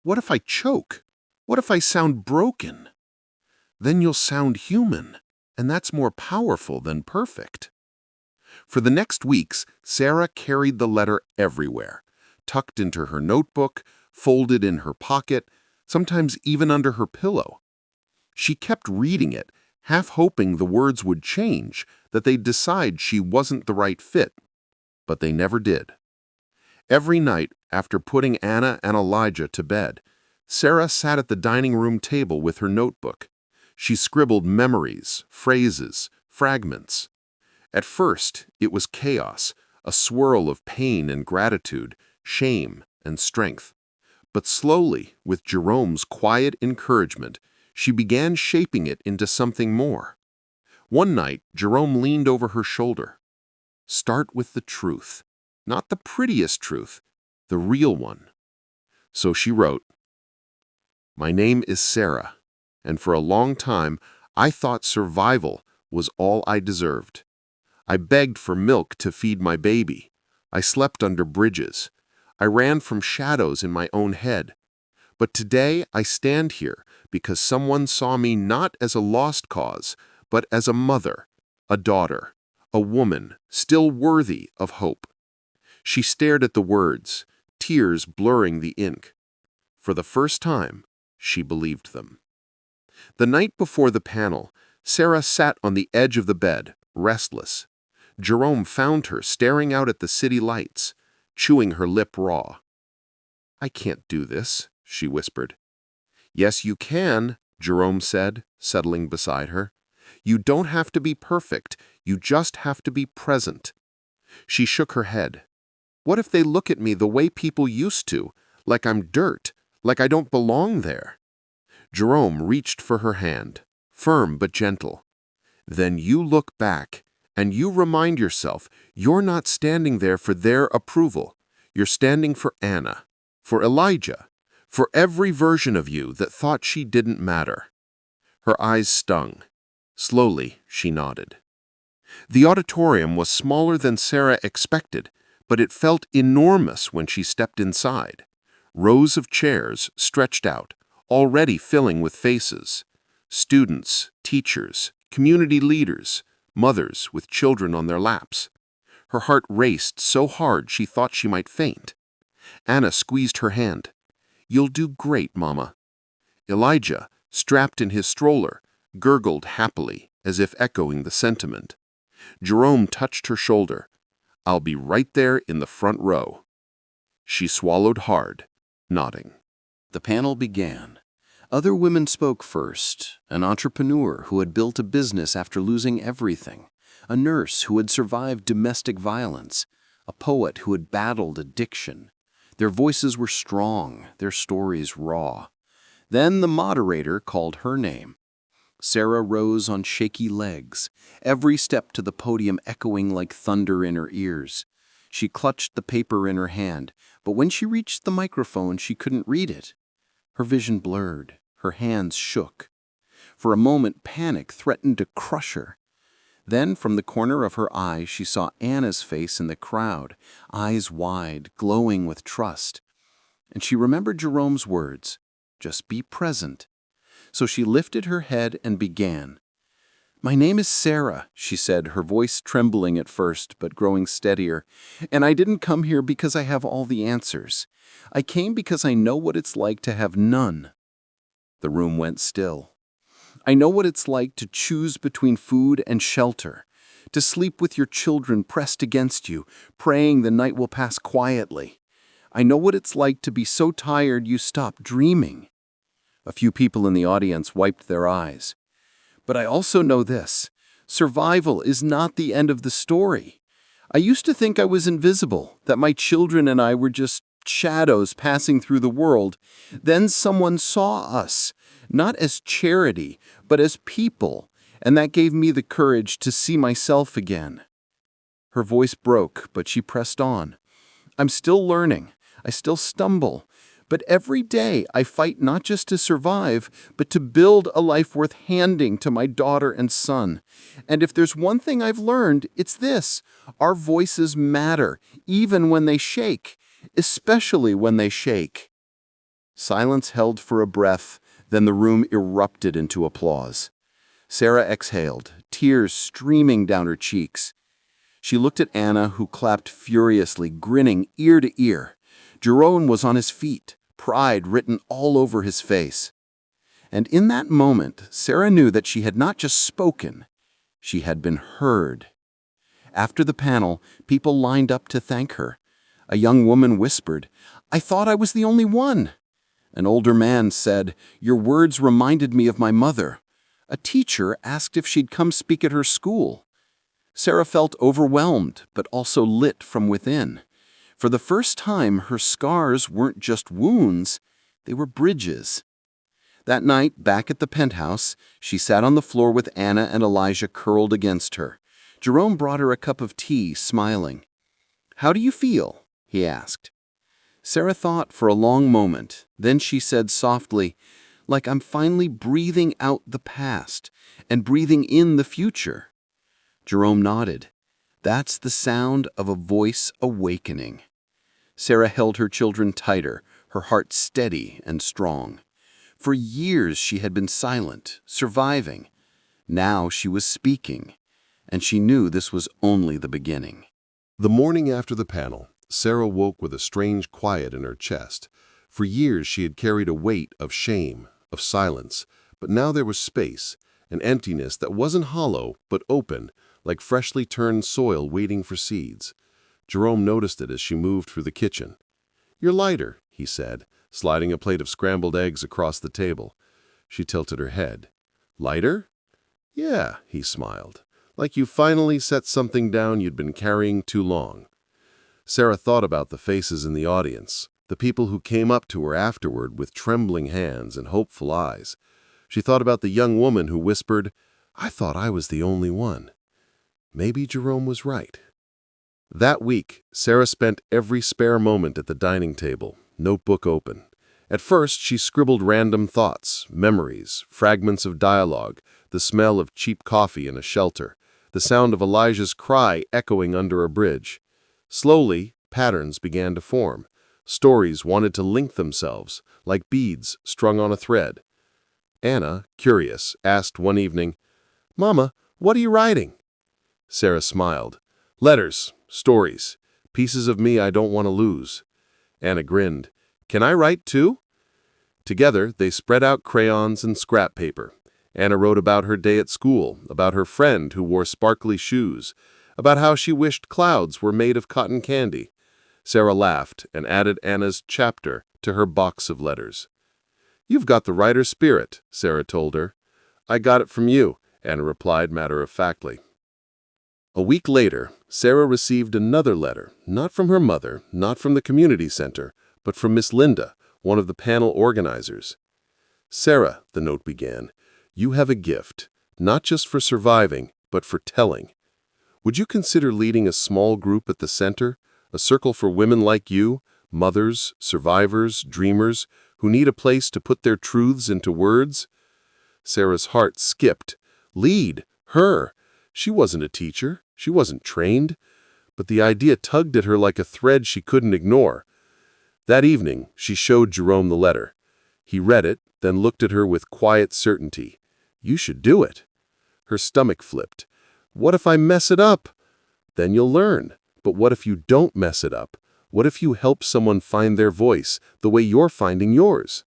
"What if I choke? What if I sound broken?" "Then you'll sound human, and that's more powerful than perfect." For the next weeks, Sarah carried the letter everywhere, tucked into her notebook, folded in her pocket, sometimes even under her pillow. She kept reading it, half hoping the words would change, that they'd decide she wasn't the right fit. But they never did. Every night, after putting Anna and Elijah to bed, Sarah sat at the dining room table with her notebook. She scribbled memories, phrases, fragments. At first, it was chaos, a swirl of pain and gratitude, shame and strength. But slowly, with Jerome's quiet encouragement, she began shaping it into something more. One night, Jerome leaned over her shoulder. "Start with the truth, not the prettiest truth, the real one." So she wrote, "My name is Sarah, and for a long time I thought survival was all I deserved. I begged for milk to feed my baby. I slept under bridges. I ran from shadows in my own head. But today I stand here because someone saw me not as a lost cause, but as a mother, a daughter, a woman still worthy of hope." She stared at the words, tears blurring the ink. For the first time, she believed them. The night before the panel, Sarah sat on the edge of the bed, restless. Jerome found her staring out at the city lights, chewing her lip raw. "I can't do this," she whispered. "Yes, you can," Jerome said, settling beside her. "You don't have to be perfect. You just have to be present." She shook her head. "What if they look at me the way people used to, like I'm dirt, like I don't belong there?" Jerome reached for her hand, firm but gentle. "Then you look back, and you remind yourself you're not standing there for their approval. You're standing for Anna, for Elijah, for every version of you that thought she didn't matter." Her eyes stung. Slowly, she nodded. The auditorium was smaller than Sarah expected, but it felt enormous when she stepped inside. Rows of chairs stretched out, already filling with faces. Students, teachers, community leaders, mothers with children on their laps. Her heart raced so hard she thought she might faint. Anna squeezed her hand. "You'll do great, Mama." Elijah, strapped in his stroller, gurgled happily, as if echoing the sentiment. Jerome touched her shoulder. "I'll be right there in the front row." She swallowed hard, nodding. The panel began. Other women spoke first. An entrepreneur who had built a business after losing everything. A nurse who had survived domestic violence. A poet who had battled addiction. Their voices were strong, their stories raw. Then the moderator called her name. Sarah rose on shaky legs, every step to the podium echoing like thunder in her ears. She clutched the paper in her hand, but when she reached the microphone, she couldn't read it. Her vision blurred, her hands shook. For a moment, panic threatened to crush her. Then, from the corner of her eye, she saw Anna's face in the crowd, eyes wide, glowing with trust. And she remembered Jerome's words, "Just be present." So she lifted her head and began. "My name is Sarah," she said, her voice trembling at first, but growing steadier. "And I didn't come here because I have all the answers. I came because I know what it's like to have none." The room went still. "I know what it's like to choose between food and shelter, to sleep with your children pressed against you, praying the night will pass quietly. I know what it's like to be so tired you stop dreaming." A few people in the audience wiped their eyes. "But I also know this. Survival is not the end of the story. I used to think I was invisible, that my children and I were just shadows passing through the world. Then someone saw us, not as charity, but as people, and that gave me the courage to see myself again." Her voice broke, but she pressed on. "I'm still learning. I still stumble. But every day I fight not just to survive, but to build a life worth handing to my daughter and son. And if there's one thing I've learned, it's this: our voices matter, even when they shake, especially when they shake." Silence held for a breath, then the room erupted into applause. Sarah exhaled, tears streaming down her cheeks. She looked at Anna, who clapped furiously, grinning ear to ear. Jerome was on his feet, pride written all over his face. And in that moment, Sarah knew that she had not just spoken, she had been heard. After the panel, people lined up to thank her. A young woman whispered, "I thought I was the only one." An older man said, "Your words reminded me of my mother." A teacher asked if she'd come speak at her school. Sarah felt overwhelmed, but also lit from within. For the first time, her scars weren't just wounds, they were bridges. That night, back at the penthouse, she sat on the floor with Anna and Elijah curled against her. Jerome brought her a cup of tea, smiling. "How do you feel?" he asked. Sarah thought for a long moment. Then she said softly, "Like I'm finally breathing out the past and breathing in the future." Jerome nodded. "That's the sound of a voice awakening." Sarah held her children tighter, her heart steady and strong. For years she had been silent, surviving. Now she was speaking, and she knew this was only the beginning. The morning after the panel, Sarah woke with a strange quiet in her chest. For years she had carried a weight of shame, of silence, but now there was space, an emptiness that wasn't hollow but open, like freshly turned soil waiting for seeds. Jerome noticed it as she moved through the kitchen. "You're lighter," he said, sliding a plate of scrambled eggs across the table. She tilted her head. "Lighter?" "Yeah," he smiled, "like you finally set something down you'd been carrying too long." Sarah thought about the faces in the audience, the people who came up to her afterward with trembling hands and hopeful eyes. She thought about the young woman who whispered, "I thought I was the only one." Maybe Jerome was right. That week, Sarah spent every spare moment at the dining table, notebook open. At first, she scribbled random thoughts, memories, fragments of dialogue, the smell of cheap coffee in a shelter, the sound of Elijah's cry echoing under a bridge. Slowly, patterns began to form. Stories wanted to link themselves, like beads strung on a thread. Anna, curious, asked one evening, "Mama, what are you writing?" Sarah smiled. "Letters, stories, pieces of me I don't want to lose." Anna grinned. "Can I write too?" Together, they spread out crayons and scrap paper. Anna wrote about her day at school, about her friend who wore sparkly shoes, about how she wished clouds were made of cotton candy. Sarah laughed and added Anna's chapter to her box of letters. "You've got the writer's spirit," Sarah told her. "I got it from you," Anna replied matter-of-factly. A week later, Sarah received another letter, not from her mother, not from the community center, but from Miss Linda, one of the panel organizers. "Sarah," the note began, You have a gift, not just for surviving, but for telling. Would you consider leading a small group at the center, a circle for women like you, mothers, survivors, dreamers, who need a place to put their truths into words? Sarah's heart skipped. Lead? Her? She wasn't a teacher. She wasn't trained. But the idea tugged at her like a thread she couldn't ignore. That evening, she showed Jerome the letter. He read it, then looked at her with quiet certainty. You should do it. Her stomach flipped. What if I mess it up? Then you'll learn. But what if you don't mess it up? What if you help someone find their voice, the way you're finding yours?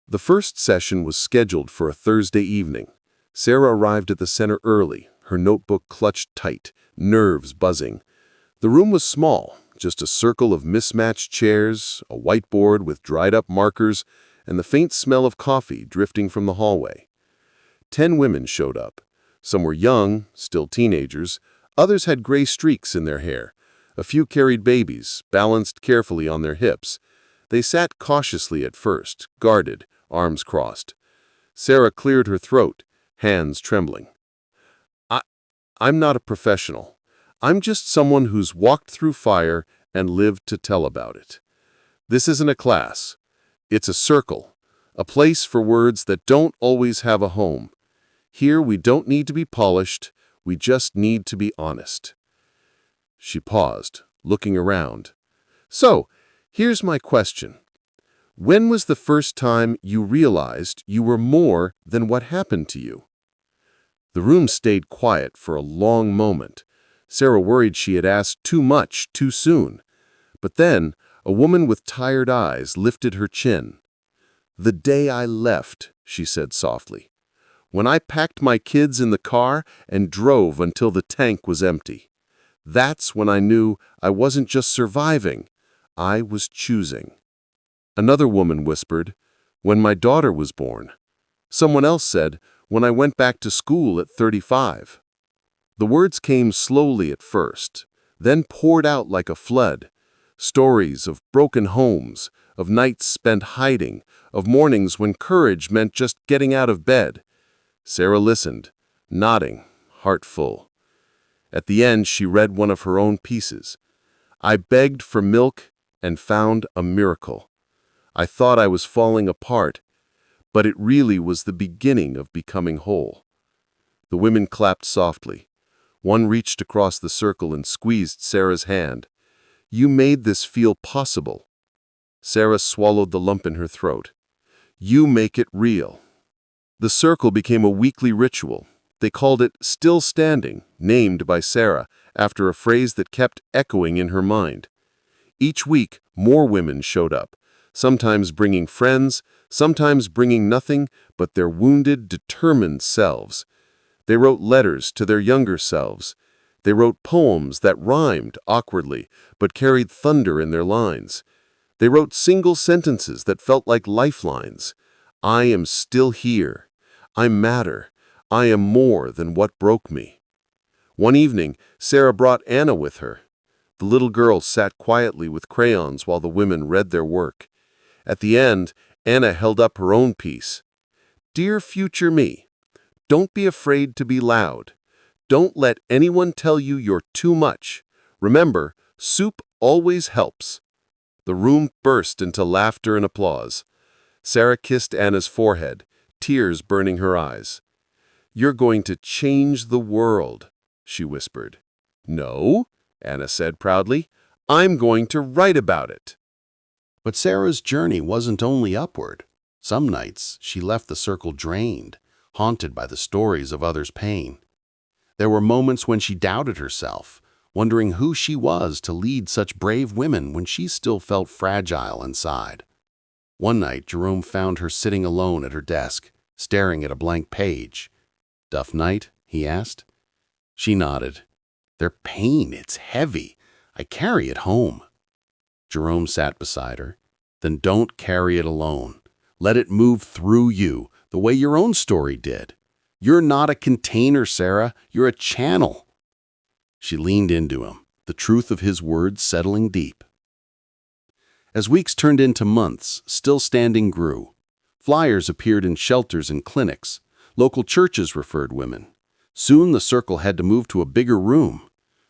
The first session was scheduled for a Thursday evening. Sarah arrived at the center early, her notebook clutched tight, nerves buzzing. The room was small, just a circle of mismatched chairs, a whiteboard with dried-up markers, and the faint smell of coffee drifting from the hallway. 10 women showed up. Some were young, still teenagers. Others had gray streaks in their hair. A few carried babies, balanced carefully on their hips. They sat cautiously at first, guarded, arms crossed. Sarah cleared her throat, hands trembling. I'm not a professional. I'm just someone who's walked through fire and lived to tell about it. This isn't a class. It's a circle, a place for words that don't always have a home. Here we don't need to be polished, we just need to be honest. She paused, looking around. So, here's my question. When was the first time you realized you were more than what happened to you? The room stayed quiet for a long moment. Sarah worried she had asked too much too soon. But then, a woman with tired eyes lifted her chin. The day I left, she said softly. When I packed my kids in the car and drove until the tank was empty. That's when I knew I wasn't just surviving, I was choosing. Another woman whispered, when my daughter was born. Someone else said, when I went back to school at 35. The words came slowly at first, then poured out like a flood. Stories of broken homes, of nights spent hiding, of mornings when courage meant just getting out of bed. Sarah listened, nodding, heart full. At the end, she read one of her own pieces. I begged for milk and found a miracle. I thought I was falling apart, but it really was the beginning of becoming whole. The women clapped softly. One reached across the circle and squeezed Sarah's hand. You made this feel possible. Sarah swallowed the lump in her throat. You make it real. The circle became a weekly ritual. They called it Still Standing, named by Sarah, after a phrase that kept echoing in her mind. Each week, more women showed up, sometimes bringing friends, sometimes bringing nothing but their wounded, determined selves. They wrote letters to their younger selves. They wrote poems that rhymed awkwardly, but carried thunder in their lines. They wrote single sentences that felt like lifelines. I am still here. I matter. I am more than what broke me. One evening, Sarah brought Anna with her. The little girl sat quietly with crayons while the women read their work. At the end, Anna held up her own piece. Dear future me, don't be afraid to be loud. Don't let anyone tell you you're too much. Remember, soup always helps. The room burst into laughter and applause. Sarah kissed Anna's forehead, tears burning her eyes. You're going to change the world, she whispered. No, Anna said proudly. I'm going to write about it. But Sarah's journey wasn't only upward. Some nights she left the circle drained, haunted by the stories of others' pain. There were moments when she doubted herself, wondering who she was to lead such brave women when she still felt fragile inside. One night, Jerome found her sitting alone at her desk, staring at a blank page. Duff night? He asked. She nodded. Their pain, it's heavy. I carry it home. Jerome sat beside her. Then don't carry it alone. Let it move through you, the way your own story did. You're not a container, Sarah. You're a channel. She leaned into him, the truth of his words settling deep. As weeks turned into months, Still Standing grew. Flyers appeared in shelters and clinics. Local churches referred women. Soon the circle had to move to a bigger room.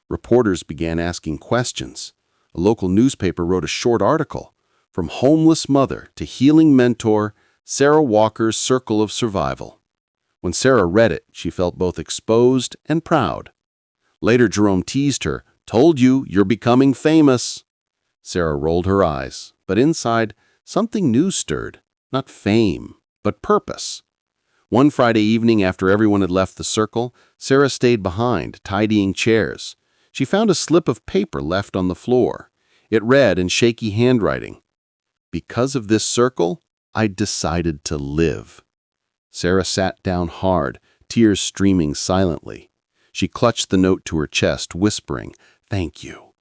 Reporters began asking questions. A local newspaper wrote a short article. From homeless mother to healing mentor, Sarah Walker's Circle of Survival. When Sarah read it, she felt both exposed and proud. Later, Jerome teased her, "Told you, you're becoming famous." Sarah rolled her eyes, but inside, something new stirred. Not fame, but purpose. One Friday evening after everyone had left the circle, Sarah stayed behind, tidying chairs. She found a slip of paper left on the floor. It read in shaky handwriting, "Because of this circle, I decided to live." Sarah sat down hard, tears streaming silently. She clutched the note to her chest, whispering, "Thank you."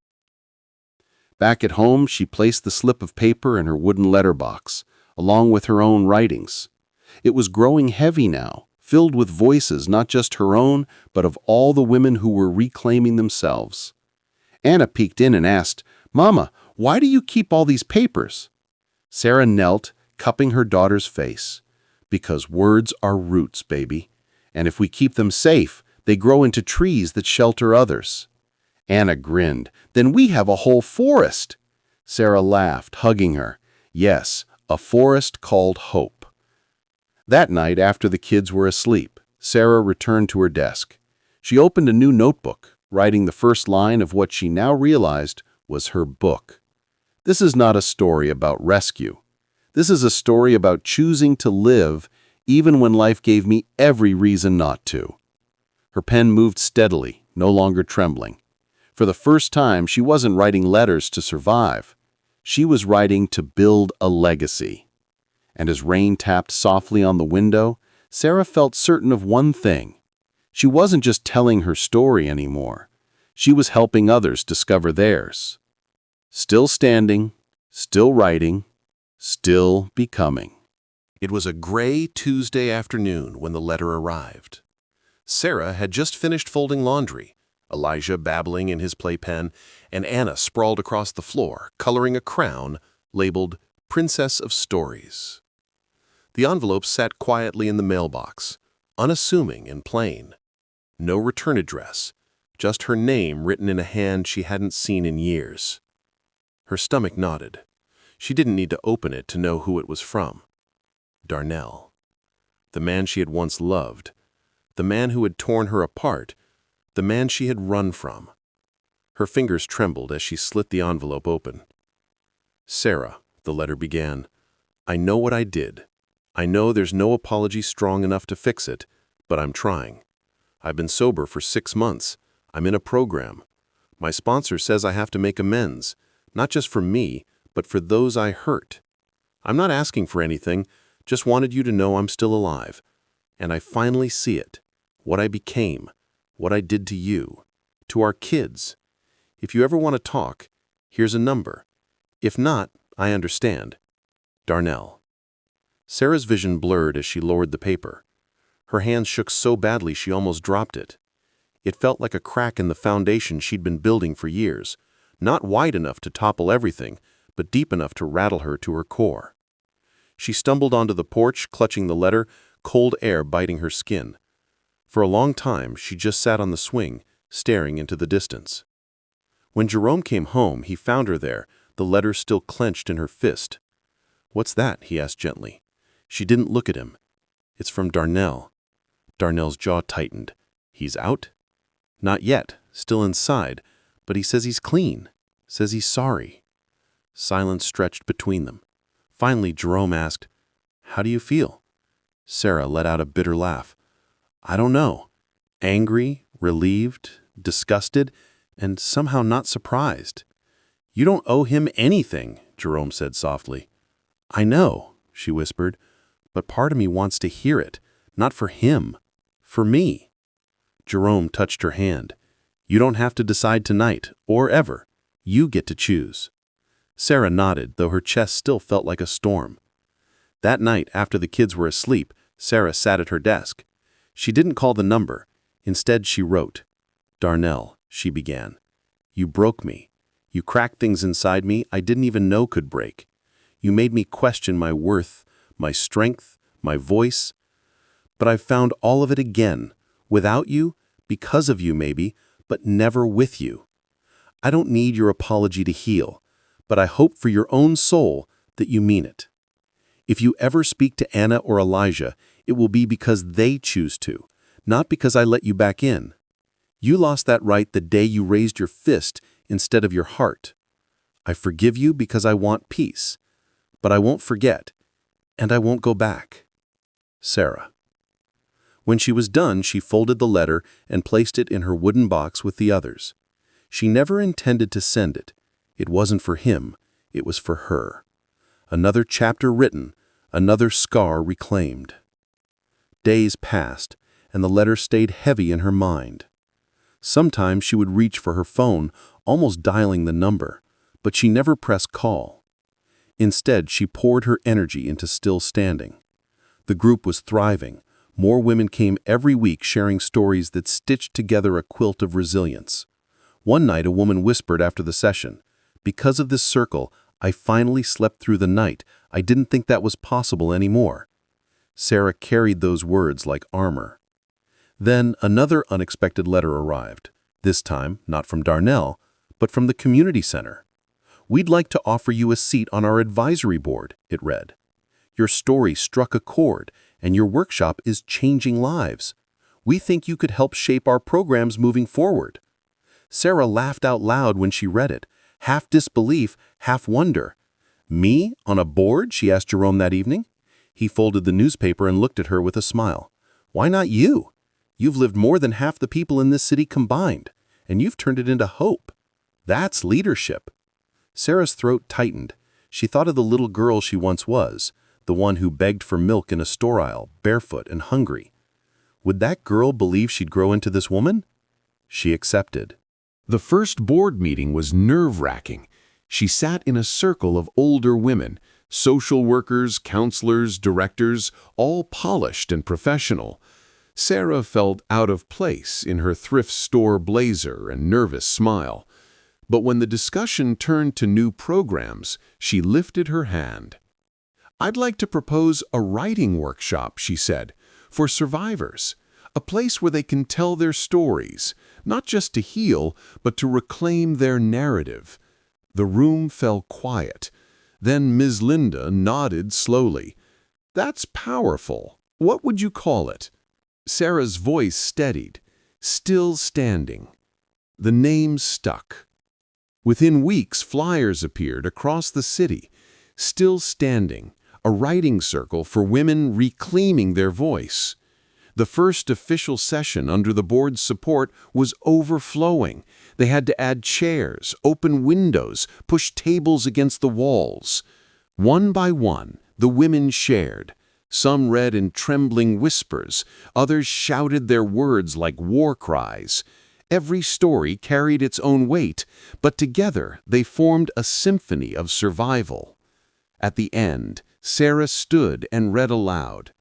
Back at home, she placed the slip of paper in her wooden letterbox, along with her own writings. It was growing heavy now, filled with voices not just her own, but of all the women who were reclaiming themselves. Anna peeked in and asked, "Mama, why do you keep all these papers?" Sarah knelt, cupping her daughter's face. "Because words are roots, baby. And if we keep them safe, they grow into trees that shelter others." Anna grinned. "Then we have a whole forest." Sarah laughed, hugging her. "Yes, a forest called hope." That night, after the kids were asleep, Sarah returned to her desk. She opened a new notebook, writing the first line of what she now realized was her book. This is not a story about rescue. This is a story about choosing to live even when life gave me every reason not to. Her pen moved steadily, no longer trembling. For the first time, she wasn't writing letters to survive. She was writing to build a legacy. And as rain tapped softly on the window, Sarah felt certain of one thing. She wasn't just telling her story anymore. She was helping others discover theirs. Still standing, still writing, still becoming. It was a gray Tuesday afternoon when the letter arrived. Sarah had just finished folding laundry, Elijah babbling in his playpen, and Anna sprawled across the floor, coloring a crown labeled Princess of Stories. The envelope sat quietly in the mailbox, unassuming and plain. No return address, just her name written in a hand she hadn't seen in years. Her stomach nodded. She didn't need to open it to know who it was from. Darnell. The man she had once loved. The man who had torn her apart. The man she had run from. Her fingers trembled as she slit the envelope open. "Sarah," the letter began, "I know what I did. I know there's no apology strong enough to fix it, but I'm trying. I've been sober for 6 months. I'm in a program. My sponsor says I have to make amends, not just for me, but for those I hurt. I'm not asking for anything, just wanted you to know I'm still alive. And I finally see it, what I became, what I did to you, to our kids. If you ever want to talk, here's a number. If not, I understand. Darnell." Sarah's vision blurred as she lowered the paper. Her hands shook so badly she almost dropped it. It felt like a crack in the foundation she'd been building for years, not wide enough to topple everything, but deep enough to rattle her to her core. She stumbled onto the porch, clutching the letter, cold air biting her skin. For a long time, she just sat on the swing, staring into the distance. When Jerome came home, he found her there, the letter still clenched in her fist. "What's that?" he asked gently. She didn't look at him. "It's from Darnell." Darnell's jaw tightened. "He's out?" "Not yet, still inside, but he says he's clean, says he's sorry." Silence stretched between them. Finally, Jerome asked, "How do you feel?" Sarah let out a bitter laugh. "I don't know. Angry, relieved, disgusted, and somehow not surprised." "You don't owe him anything," Jerome said softly. "I know," she whispered, "but part of me wants to hear it, not for him, for me." Jerome touched her hand. "You don't have to decide tonight, or ever. You get to choose." Sarah nodded, though her chest still felt like a storm. That night, after the kids were asleep, Sarah sat at her desk. She didn't call the number. Instead, she wrote. "Darnell," she began, "you broke me. You cracked things inside me I didn't even know could break. You made me question my worth, my strength, my voice. but I've found all of it again, without you, because of you maybe, but never with you. I don't need your apology to heal, but I hope for your own soul that you mean it. If you ever speak to Anna or Elijah, it will be because they choose to, not because I let you back in. You lost that right the day you raised your fist instead of your heart. I forgive you because I want peace, but I won't forget, and I won't go back. Sarah. When she was done, she folded the letter and placed it in her wooden box with the others. She never intended to send it. It wasn't for him, it was for her. Another chapter written, another scar reclaimed. Days passed, and the letter stayed heavy in her mind. Sometimes she would reach for her phone, almost dialing the number, but she never pressed call. Instead, she poured her energy into still standing. The group was thriving. More women came every week sharing stories that stitched together a quilt of resilience. One night, a woman whispered after the session, "Because of this circle, I finally slept through the night. I didn't think that was possible anymore." Sarah carried those words like armor. Then another unexpected letter arrived, this time not from Darnell, but from the community center. "We'd like to offer you a seat on our advisory board," it read. "Your story struck a chord, and your workshop is changing lives. We think you could help shape our programs moving forward." Sarah laughed out loud when she read it, half disbelief, half wonder. "Me, on a board?" she asked Jerome that evening. He folded the newspaper and looked at her with a smile. "Why not you? You've lived more than half the people in this city combined, and you've turned it into hope. That's leadership." Sarah's throat tightened. She thought of the little girl she once was, the one who begged for milk in a store aisle, barefoot and hungry. Would that girl believe she'd grow into this woman? She accepted. The first board meeting was nerve-wracking. She sat in a circle of older women, social workers, counselors, directors, all polished and professional. Sarah felt out of place in her thrift store blazer and nervous smile. But when the discussion turned to new programs, she lifted her hand. "I'd like to propose a writing workshop," she said, "for survivors. A place where they can tell their stories, not just to heal, but to reclaim their narrative." The room fell quiet. Then Ms. Linda nodded slowly. "That's powerful. What would you call it?" Sarah's voice steadied. "Still standing." The name stuck. Within weeks, flyers appeared across the city. Still Standing, a writing circle for women reclaiming their voice. The first official session under the board's support was overflowing. They had to add chairs, open windows, push tables against the walls. One by one, the women shared. Some read in trembling whispers, others shouted their words like war cries. Every story carried its own weight, but together they formed a symphony of survival. At the end, Sarah stood and read aloud.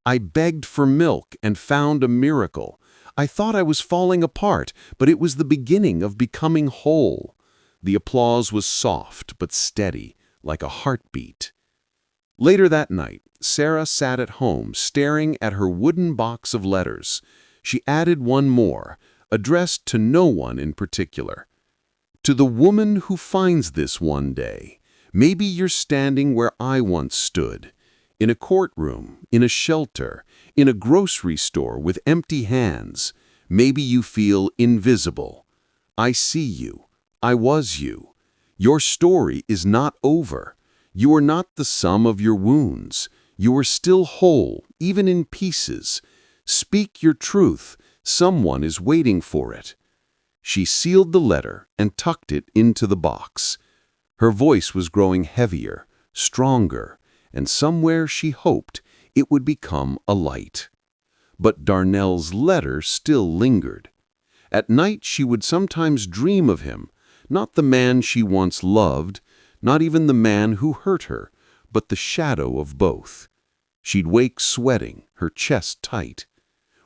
"I begged for milk and found a miracle. I thought I was falling apart, but it was the beginning of becoming whole." The applause was soft but steady, like a heartbeat. Later that night, Sarah sat at home staring at her wooden box of letters. She added one more, addressed to no one in particular. "To the woman who finds this one day, maybe you're standing where I once stood, in a courtroom, in a shelter, in a grocery store with empty hands. Maybe you feel invisible. I see you. I was you. Your story is not over. You are not the sum of your wounds. You are still whole, even in pieces. Speak your truth. Someone is waiting for it." She sealed the letter and tucked it into the box. Her voice was growing heavier, stronger, and somewhere she hoped it would become a light. But Darnell's letter still lingered. At night she would sometimes dream of him, not the man she once loved, not even the man who hurt her, but the shadow of both. She'd wake sweating, her chest tight.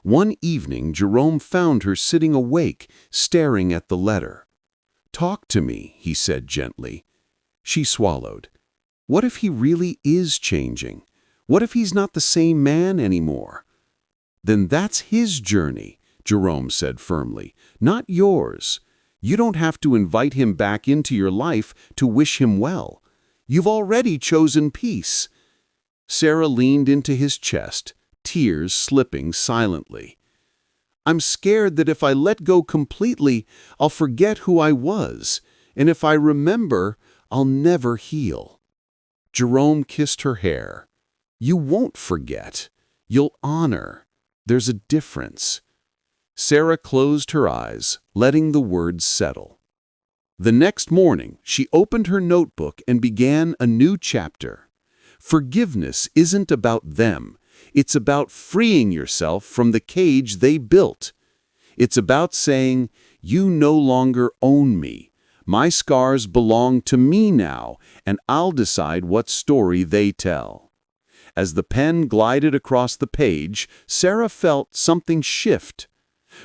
One evening, Jerome found her sitting awake, staring at the letter. "Talk to me," he said gently. She swallowed. What if he really is changing? What if he's not the same man anymore? Then that's his journey, Jerome said firmly, not yours. You don't have to invite him back into your life to wish him well. You've already chosen peace. Sarah leaned into his chest, tears slipping silently. I'm scared that if I let go completely, I'll forget who I was, and if I remember, I'll never heal. Jerome kissed her hair. You won't forget. You'll honor. There's a difference. Sarah closed her eyes, letting the words settle. The next morning, she opened her notebook and began a new chapter. Forgiveness isn't about them. It's about freeing yourself from the cage they built. It's about saying, you no longer own me. My scars belong to me now, and I'll decide what story they tell. As the pen glided across the page, Sarah felt something shift.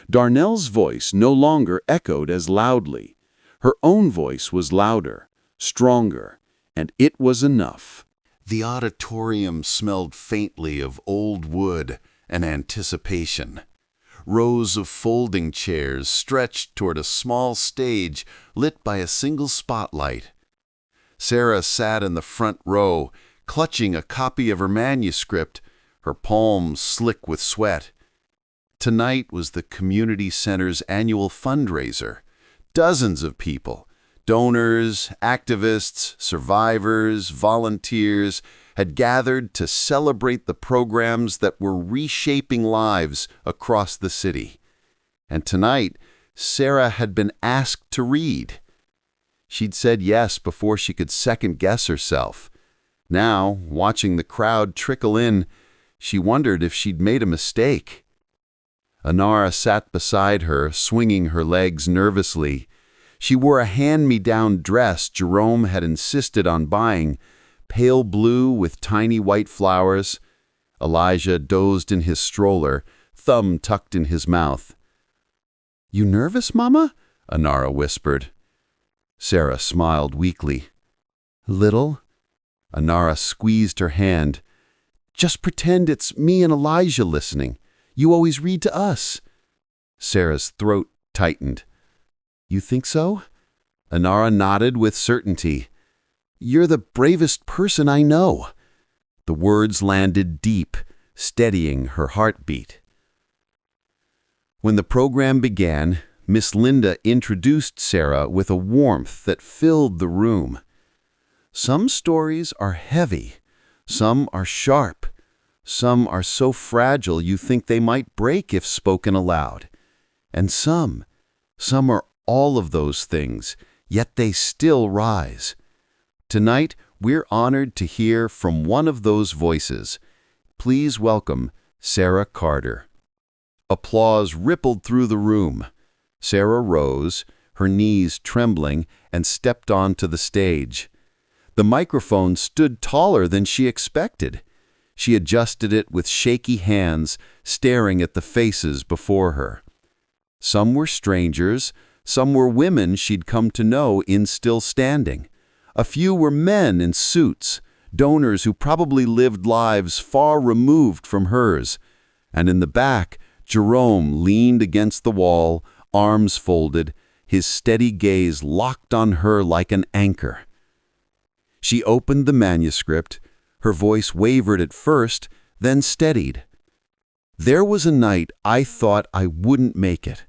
Darnell's voice no longer echoed as loudly. Her own voice was louder, stronger, and it was enough. The auditorium smelled faintly of old wood and anticipation. Rows of folding chairs stretched toward a small stage lit by a single spotlight. Sarah sat in the front row, clutching a copy of her manuscript, her palms slick with sweat. Tonight was the community center's annual fundraiser. Dozens of people, donors, activists, survivors, volunteers, had gathered to celebrate the programs that were reshaping lives across the city. And tonight, Sarah had been asked to read. She'd said yes before she could second-guess herself. Now, watching the crowd trickle in, she wondered if she'd made a mistake. Anara sat beside her, swinging her legs nervously. She wore a hand-me-down dress Jerome had insisted on buying, pale blue with tiny white flowers. Elijah dozed in his stroller, thumb tucked in his mouth. "You nervous, Mama?" Anara whispered. Sarah smiled weakly. "Little." Anara squeezed her hand. "Just pretend it's me and Elijah listening. You always read to us." Sarah's throat tightened. "You think so?" Anara nodded with certainty. "You're the bravest person I know." The words landed deep, steadying her heartbeat. When the program began, Miss Linda introduced Sarah with a warmth that filled the room. Some stories are heavy, some are sharp, some are so fragile you think they might break if spoken aloud. And some are all of those things, yet they still rise. Tonight, we're honored to hear from one of those voices. Please welcome Sarah Carter. Applause rippled through the room. Sarah rose, her knees trembling, and stepped onto the stage. The microphone stood taller than she expected. She adjusted it with shaky hands, staring at the faces before her. Some were strangers, some were women she'd come to know in still standing. A few were men in suits, donors who probably lived lives far removed from hers. And in the back, Jerome leaned against the wall, arms folded, his steady gaze locked on her like an anchor. She opened the manuscript. Her voice wavered at first, then steadied. "There was a night I thought I wouldn't make it.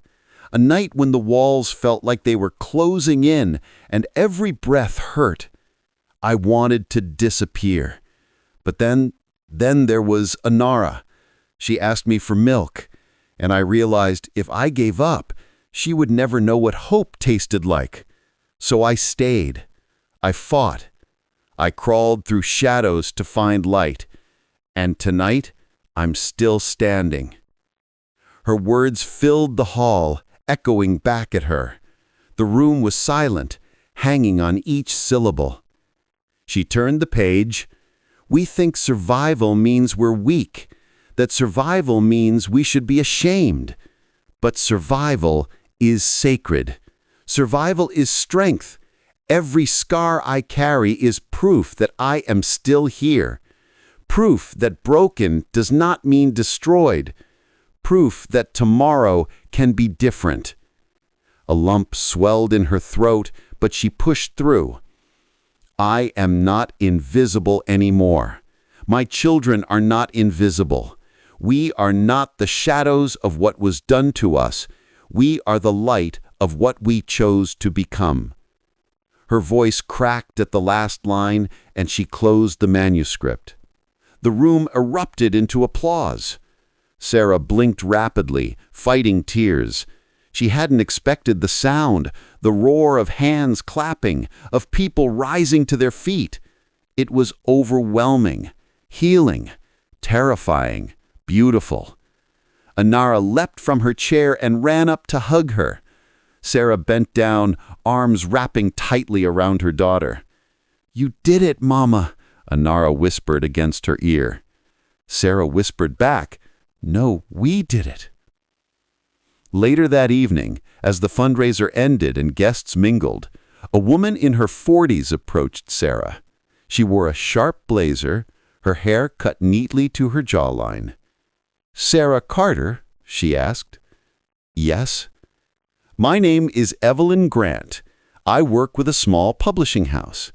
A night when the walls felt like they were closing in and every breath hurt. I wanted to disappear. But then there was Anara. She asked me for milk, and I realized if I gave up, she would never know what hope tasted like. So I stayed. I fought. I crawled through shadows to find light. And tonight, I'm still standing." Her words filled the hall, echoing back at her. The room was silent, hanging on each syllable. She turned the page. "We think survival means we're weak, that survival means we should be ashamed. But survival is sacred. Survival is strength. Every scar I carry is proof that I am still here. Proof that broken does not mean destroyed. proof that tomorrow can be different. A lump swelled in her throat, but she pushed through. I am not invisible anymore. My children are not invisible. We are not the shadows of what was done to us. We are the light of what we chose to become. Her voice cracked at the last line, and she closed the manuscript. The room erupted into applause. Sarah blinked rapidly, fighting tears. She hadn't expected the sound, the roar of hands clapping, of people rising to their feet. It was overwhelming, healing, terrifying, beautiful. Anara leapt from her chair and ran up to hug her. Sarah bent down, arms wrapping tightly around her daughter. "You did it, Mama," Anara whispered against her ear. Sarah whispered back, "No, we did it." Later that evening, as the fundraiser ended and guests mingled, a woman in her 40s approached Sarah. She wore a sharp blazer, her hair cut neatly to her jawline. "Sarah Carter?" she asked. "Yes." "My name is Evelyn Grant. I work with a small publishing house.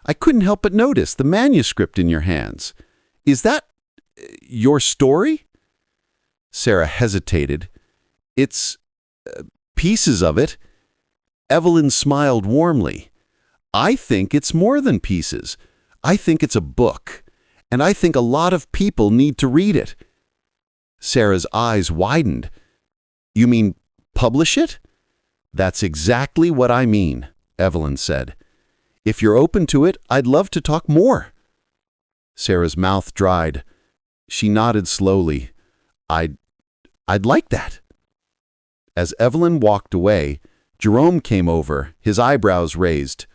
I couldn't help but notice the manuscript in your hands. Is that your story?" Sarah hesitated. "It's pieces of it." Evelyn smiled warmly. "I think it's more than pieces. I think it's a book, and I think a lot of people need to read it." Sarah's eyes widened. "You mean publish it?" "That's exactly what I mean," Evelyn said. "If you're open to it, I'd love to talk more." Sarah's mouth dried. She nodded slowly. I'd like that." As Evelyn walked away, Jerome came over, his eyebrows raised.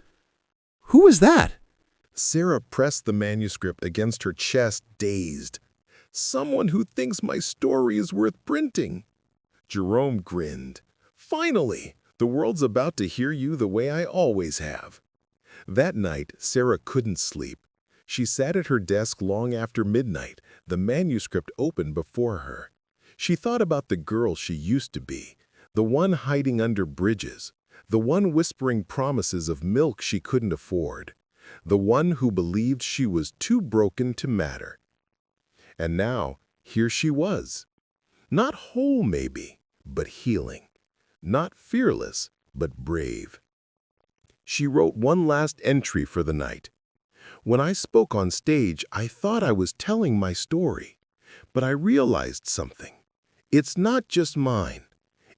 "Who is that?" Sarah pressed the manuscript against her chest, dazed. "Someone who thinks my story is worth printing." Jerome grinned. "Finally! The world's about to hear you the way I always have." That night, Sarah couldn't sleep. She sat at her desk long after midnight, the manuscript open before her. She thought about the girl she used to be, the one hiding under bridges, the one whispering promises of milk she couldn't afford, the one who believed she was too broken to matter. And now, here she was. Not whole, maybe, but healing. Not fearless, but brave. She wrote one last entry for the night. "When I spoke on stage, I thought I was telling my story. But I realized something. It's not just mine.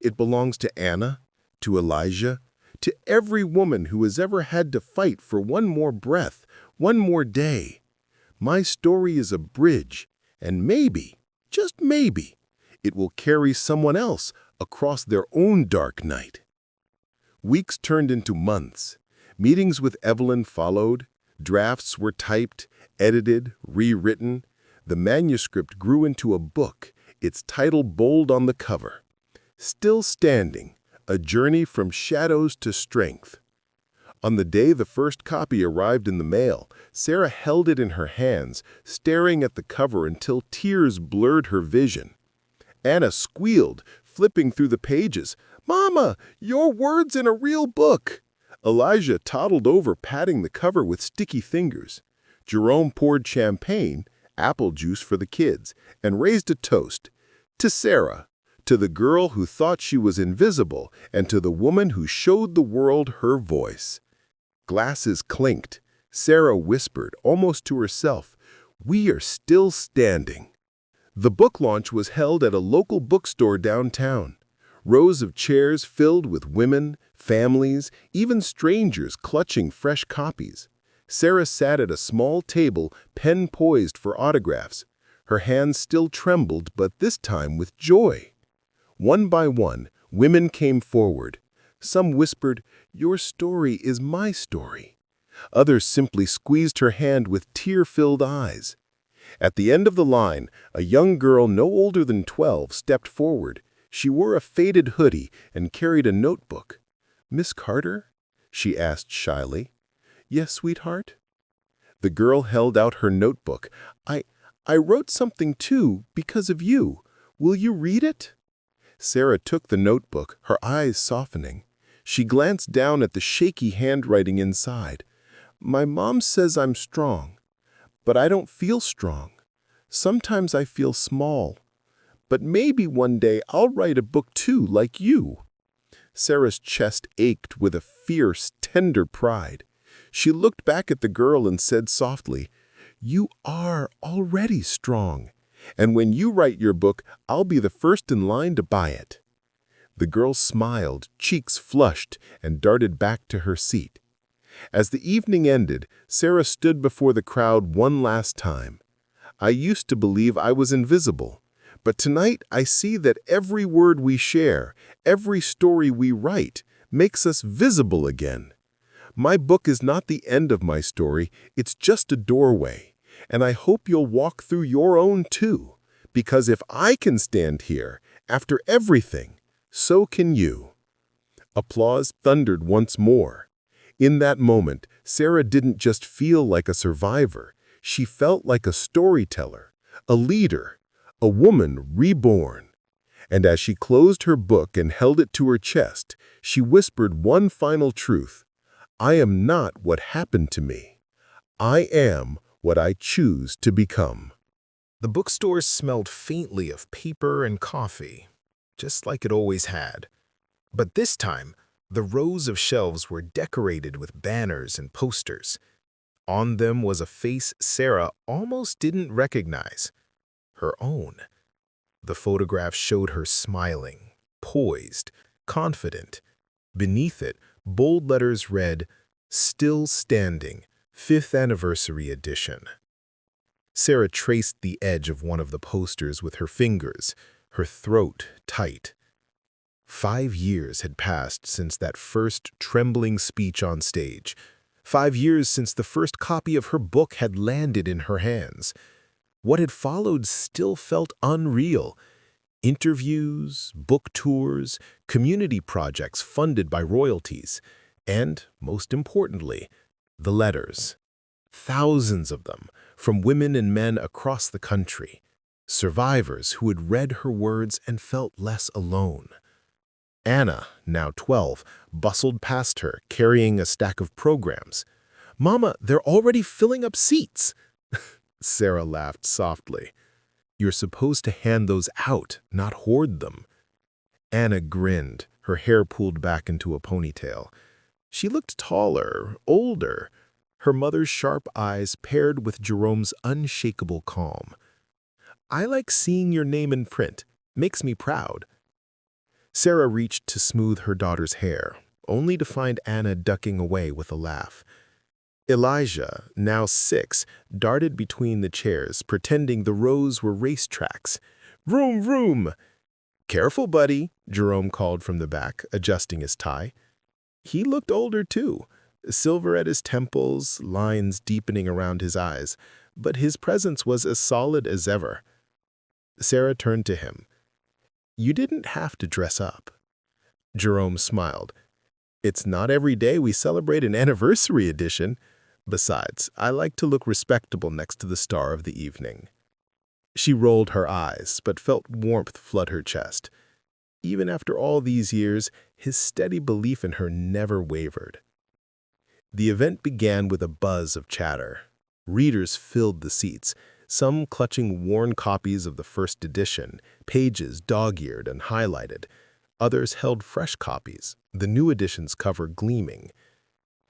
It belongs to Anna, to Elijah, to every woman who has ever had to fight for one more breath, one more day. My story is a bridge, and maybe, just maybe, it will carry someone else across their own dark night." Weeks turned into months. Meetings with Evelyn followed. Drafts were typed, edited, rewritten. The manuscript grew into a book, its title bold on the cover. Still Standing, A Journey from Shadows to Strength. On the day the first copy arrived in the mail, Sarah held it in her hands, staring at the cover until tears blurred her vision. Anna squealed, flipping through the pages. "Mama, your words in a real book!" Elijah toddled over, patting the cover with sticky fingers. Jerome poured champagne, apple juice for the kids, and raised a toast. To Sarah, to the girl who thought she was invisible, and to the woman who showed the world her voice. Glasses clinked. Sarah whispered, almost to herself, "We are still standing." The book launch was held at a local bookstore downtown. Rows of chairs filled with women, families, even strangers clutching fresh copies. Sarah sat at a small table, pen poised for autographs. Her hands still trembled, but this time with joy. One by one, women came forward. Some whispered, "Your story is my story." Others simply squeezed her hand with tear-filled eyes. At the end of the line, a young girl no older than 12 stepped forward. She wore a faded hoodie and carried a notebook. "Miss Carter?" she asked shyly. "Yes, sweetheart." The girl held out her notebook. I wrote something too, because of you. Will you read it?" Sarah took the notebook, her eyes softening. She glanced down at the shaky handwriting inside. "My mom says I'm strong, but I don't feel strong. Sometimes I feel small. But maybe one day I'll write a book too, like you." Sarah's chest ached with a fierce, tender pride. She looked back at the girl and said softly, "You are already strong. And when you write your book, I'll be the first in line to buy it." The girl smiled, cheeks flushed, and darted back to her seat. As the evening ended, Sarah stood before the crowd one last time. "I used to believe I was invisible, but tonight I see that every word we share, every story we write, makes us visible again. My book is not the end of my story, it's just a doorway. And I hope you'll walk through your own too, because if I can stand here, after everything, so can you." Applause thundered once more. In that moment, Sarah didn't just feel like a survivor. She felt like a storyteller, a leader, a woman reborn. And as she closed her book and held it to her chest, she whispered one final truth. "I am not what happened to me. I am what I choose to become." The bookstore smelled faintly of paper and coffee, just like it always had. But this time, the rows of shelves were decorated with banners and posters. On them was a face Sarah almost didn't recognize, her own. The photograph showed her smiling, poised, confident. Beneath it, bold letters read, "Still Standing, 5th Anniversary Edition." Sarah traced the edge of one of the posters with her fingers, her throat tight. 5 years had passed since that first trembling speech on stage. 5 years since the first copy of her book had landed in her hands. What had followed still felt unreal. Interviews, book tours, community projects funded by royalties, and, most importantly, the letters. Thousands of them, from women and men across the country. Survivors who had read her words and felt less alone. Anna, now 12, bustled past her, carrying a stack of programs. "Mama, they're already filling up seats." Sarah laughed softly. "You're supposed to hand those out, not hoard them." Anna grinned, her hair pulled back into a ponytail. She looked taller, older, her mother's sharp eyes paired with Jerome's unshakable calm. "I like seeing your name in print. Makes me proud." Sarah reached to smooth her daughter's hair, only to find Anna ducking away with a laugh. Elijah, now 6, darted between the chairs, pretending the rows were racetracks. "Vroom, vroom!" "Careful, buddy," Jerome called from the back, adjusting his tie. He looked older, too. Silver at his temples, lines deepening around his eyes, but his presence was as solid as ever. Sarah turned to him. "You didn't have to dress up." Jerome smiled. "It's not every day we celebrate an anniversary edition. Besides, I like to look respectable next to the star of the evening." She rolled her eyes, but felt warmth flood her chest. Even after all these years, his steady belief in her never wavered. The event began with a buzz of chatter. Readers filled the seats, some clutching worn copies of the first edition, pages dog-eared and highlighted. Others held fresh copies, the new edition's cover gleaming.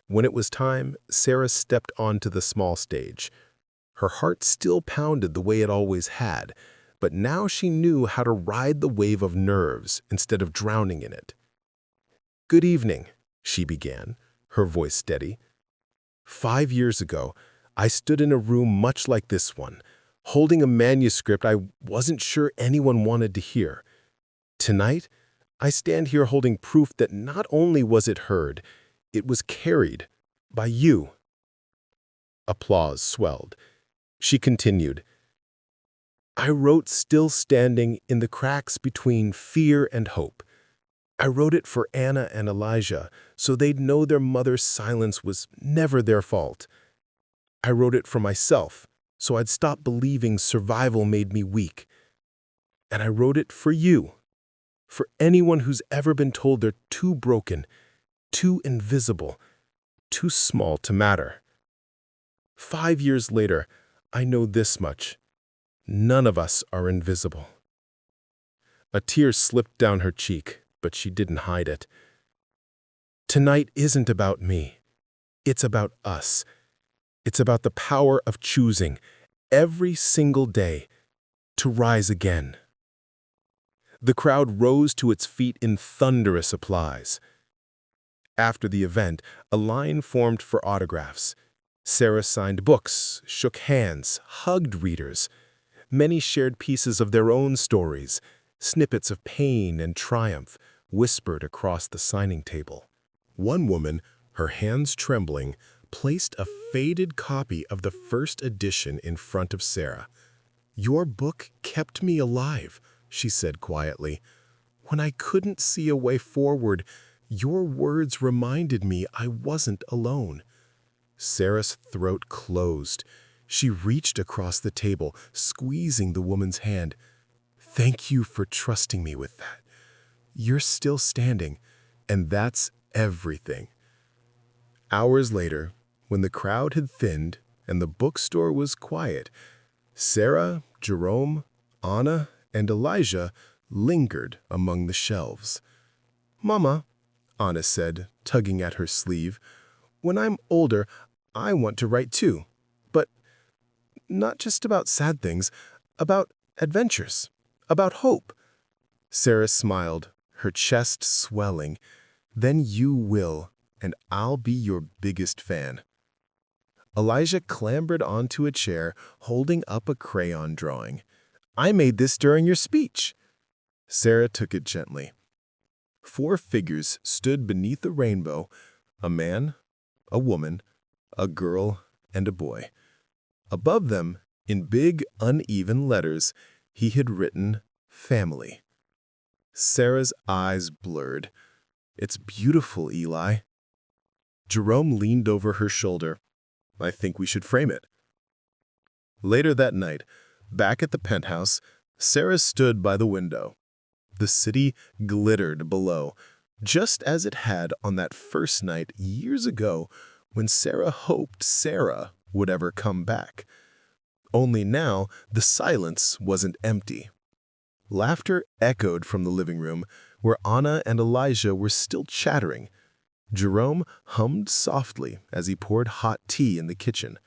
When it was time, Sarah stepped onto the small stage. Her heart still pounded the way it always had, but now she knew how to ride the wave of nerves instead of drowning in it. "Good evening," she began, her voice steady. "5 years ago, I stood in a room much like this one, holding a manuscript I wasn't sure anyone wanted to hear. Tonight, I stand here holding proof that not only was it heard, it was carried by you." Applause swelled. She continued, "I wrote Still Standing in the cracks between fear and hope. I wrote it for Anna and Elijah so they'd know their mother's silence was never their fault. I wrote it for myself so I'd stop believing survival made me weak. And I wrote it for you. For anyone who's ever been told they're too broken, too invisible, too small to matter. 5 years later, I know this much. None of us are invisible. A tear slipped down her cheek, but she didn't hide it. Tonight isn't about me. It's about us. It's about the power of choosing, every single day, to rise again. The crowd rose to its feet in thunderous applause. After the event, a line formed for autographs. Sarah signed books, shook hands, hugged readers. Many shared pieces of their own stories, snippets of pain and triumph, whispered across the signing table. One woman, her hands trembling, placed a faded copy of the first edition in front of Sarah. "Your book kept me alive," she said quietly. "When I couldn't see a way forward, your words reminded me I wasn't alone." Sarah's throat closed. She reached across the table, squeezing the woman's hand. "Thank you for trusting me with that. You're still standing, and that's everything." Hours later, when the crowd had thinned and the bookstore was quiet, Sarah, Jerome, Anna, and Elijah lingered among the shelves. "Mama," Anna said, tugging at her sleeve, "when I'm older, I want to write too. But not just about sad things, about adventures, about hope." Sarah smiled, her chest swelling. "Then you will, and I'll be your biggest fan." Elijah clambered onto a chair, holding up a crayon drawing. "I made this during your speech." Sarah took it gently. 4 figures stood beneath a rainbow: a man, a woman, a girl, and a boy. Above them, in big, uneven letters, he had written family. Sarah's eyes blurred. "It's beautiful, Eli." Jerome leaned over her shoulder. "I think we should frame it." Later that night, back at the penthouse, Sarah stood by the window. The city glittered below, just as it had on that first night years ago when Sarah hoped Sarah would ever come back. Only now, the silence wasn't empty. Laughter echoed from the living room, where Anna and Elijah were still chattering. Jerome hummed softly as he poured hot tea in the kitchen.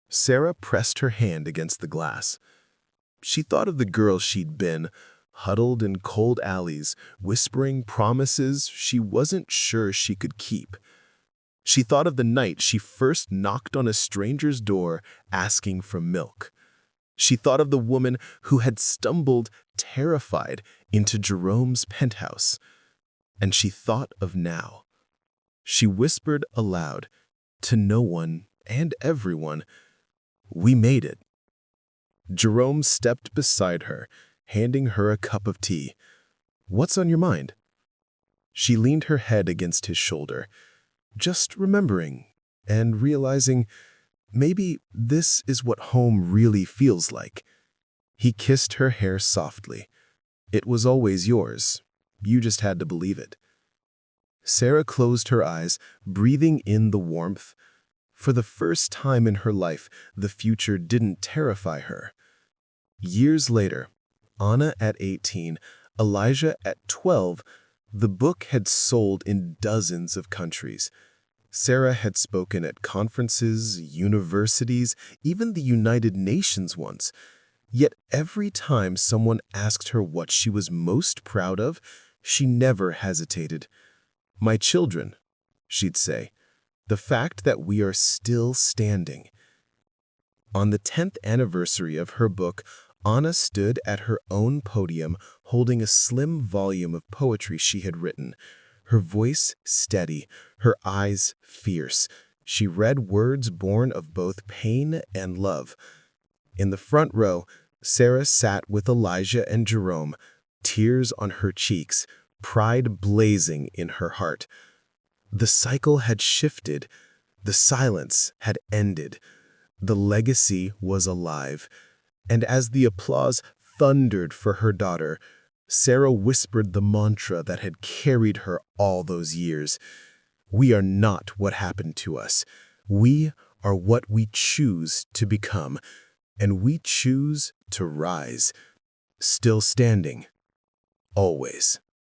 Sarah pressed her hand against the glass. She thought of the girl she'd been, huddled in cold alleys, whispering promises she wasn't sure she could keep. She thought of the night she first knocked on a stranger's door asking for milk. She thought of the woman who had stumbled, terrified, into Jerome's penthouse. And she thought of now. She whispered aloud, to no one and everyone, "We made it." Jerome stepped beside her, handing her a cup of tea. "What's on your mind?" She leaned her head against his shoulder, just remembering and realizing maybe this is what home really feels like. He kissed her hair softly. "It was always yours. You just had to believe it." Sarah closed her eyes, breathing in the warmth. For the first time in her life, the future didn't terrify her. Years later, Anna at 18, Elijah at 12, the book had sold in dozens of countries. Sarah had spoken at conferences, universities, even the United Nations once. Yet every time someone asked her what she was most proud of, she never hesitated. "My children," she'd say, "the fact that we are still standing." On the 10th anniversary of her book, Anna stood at her own podium holding a slim volume of poetry she had written. Her voice steady, her eyes fierce. She read words born of both pain and love. In the front row, Sarah sat with Elijah and Jerome, tears on her cheeks, pride blazing in her heart. The cycle had shifted. The silence had ended. The legacy was alive. And as the applause thundered for her daughter, Sarah whispered the mantra that had carried her all those years. We are not what happened to us. We are what we choose to become, and we choose to rise. Still standing. Always.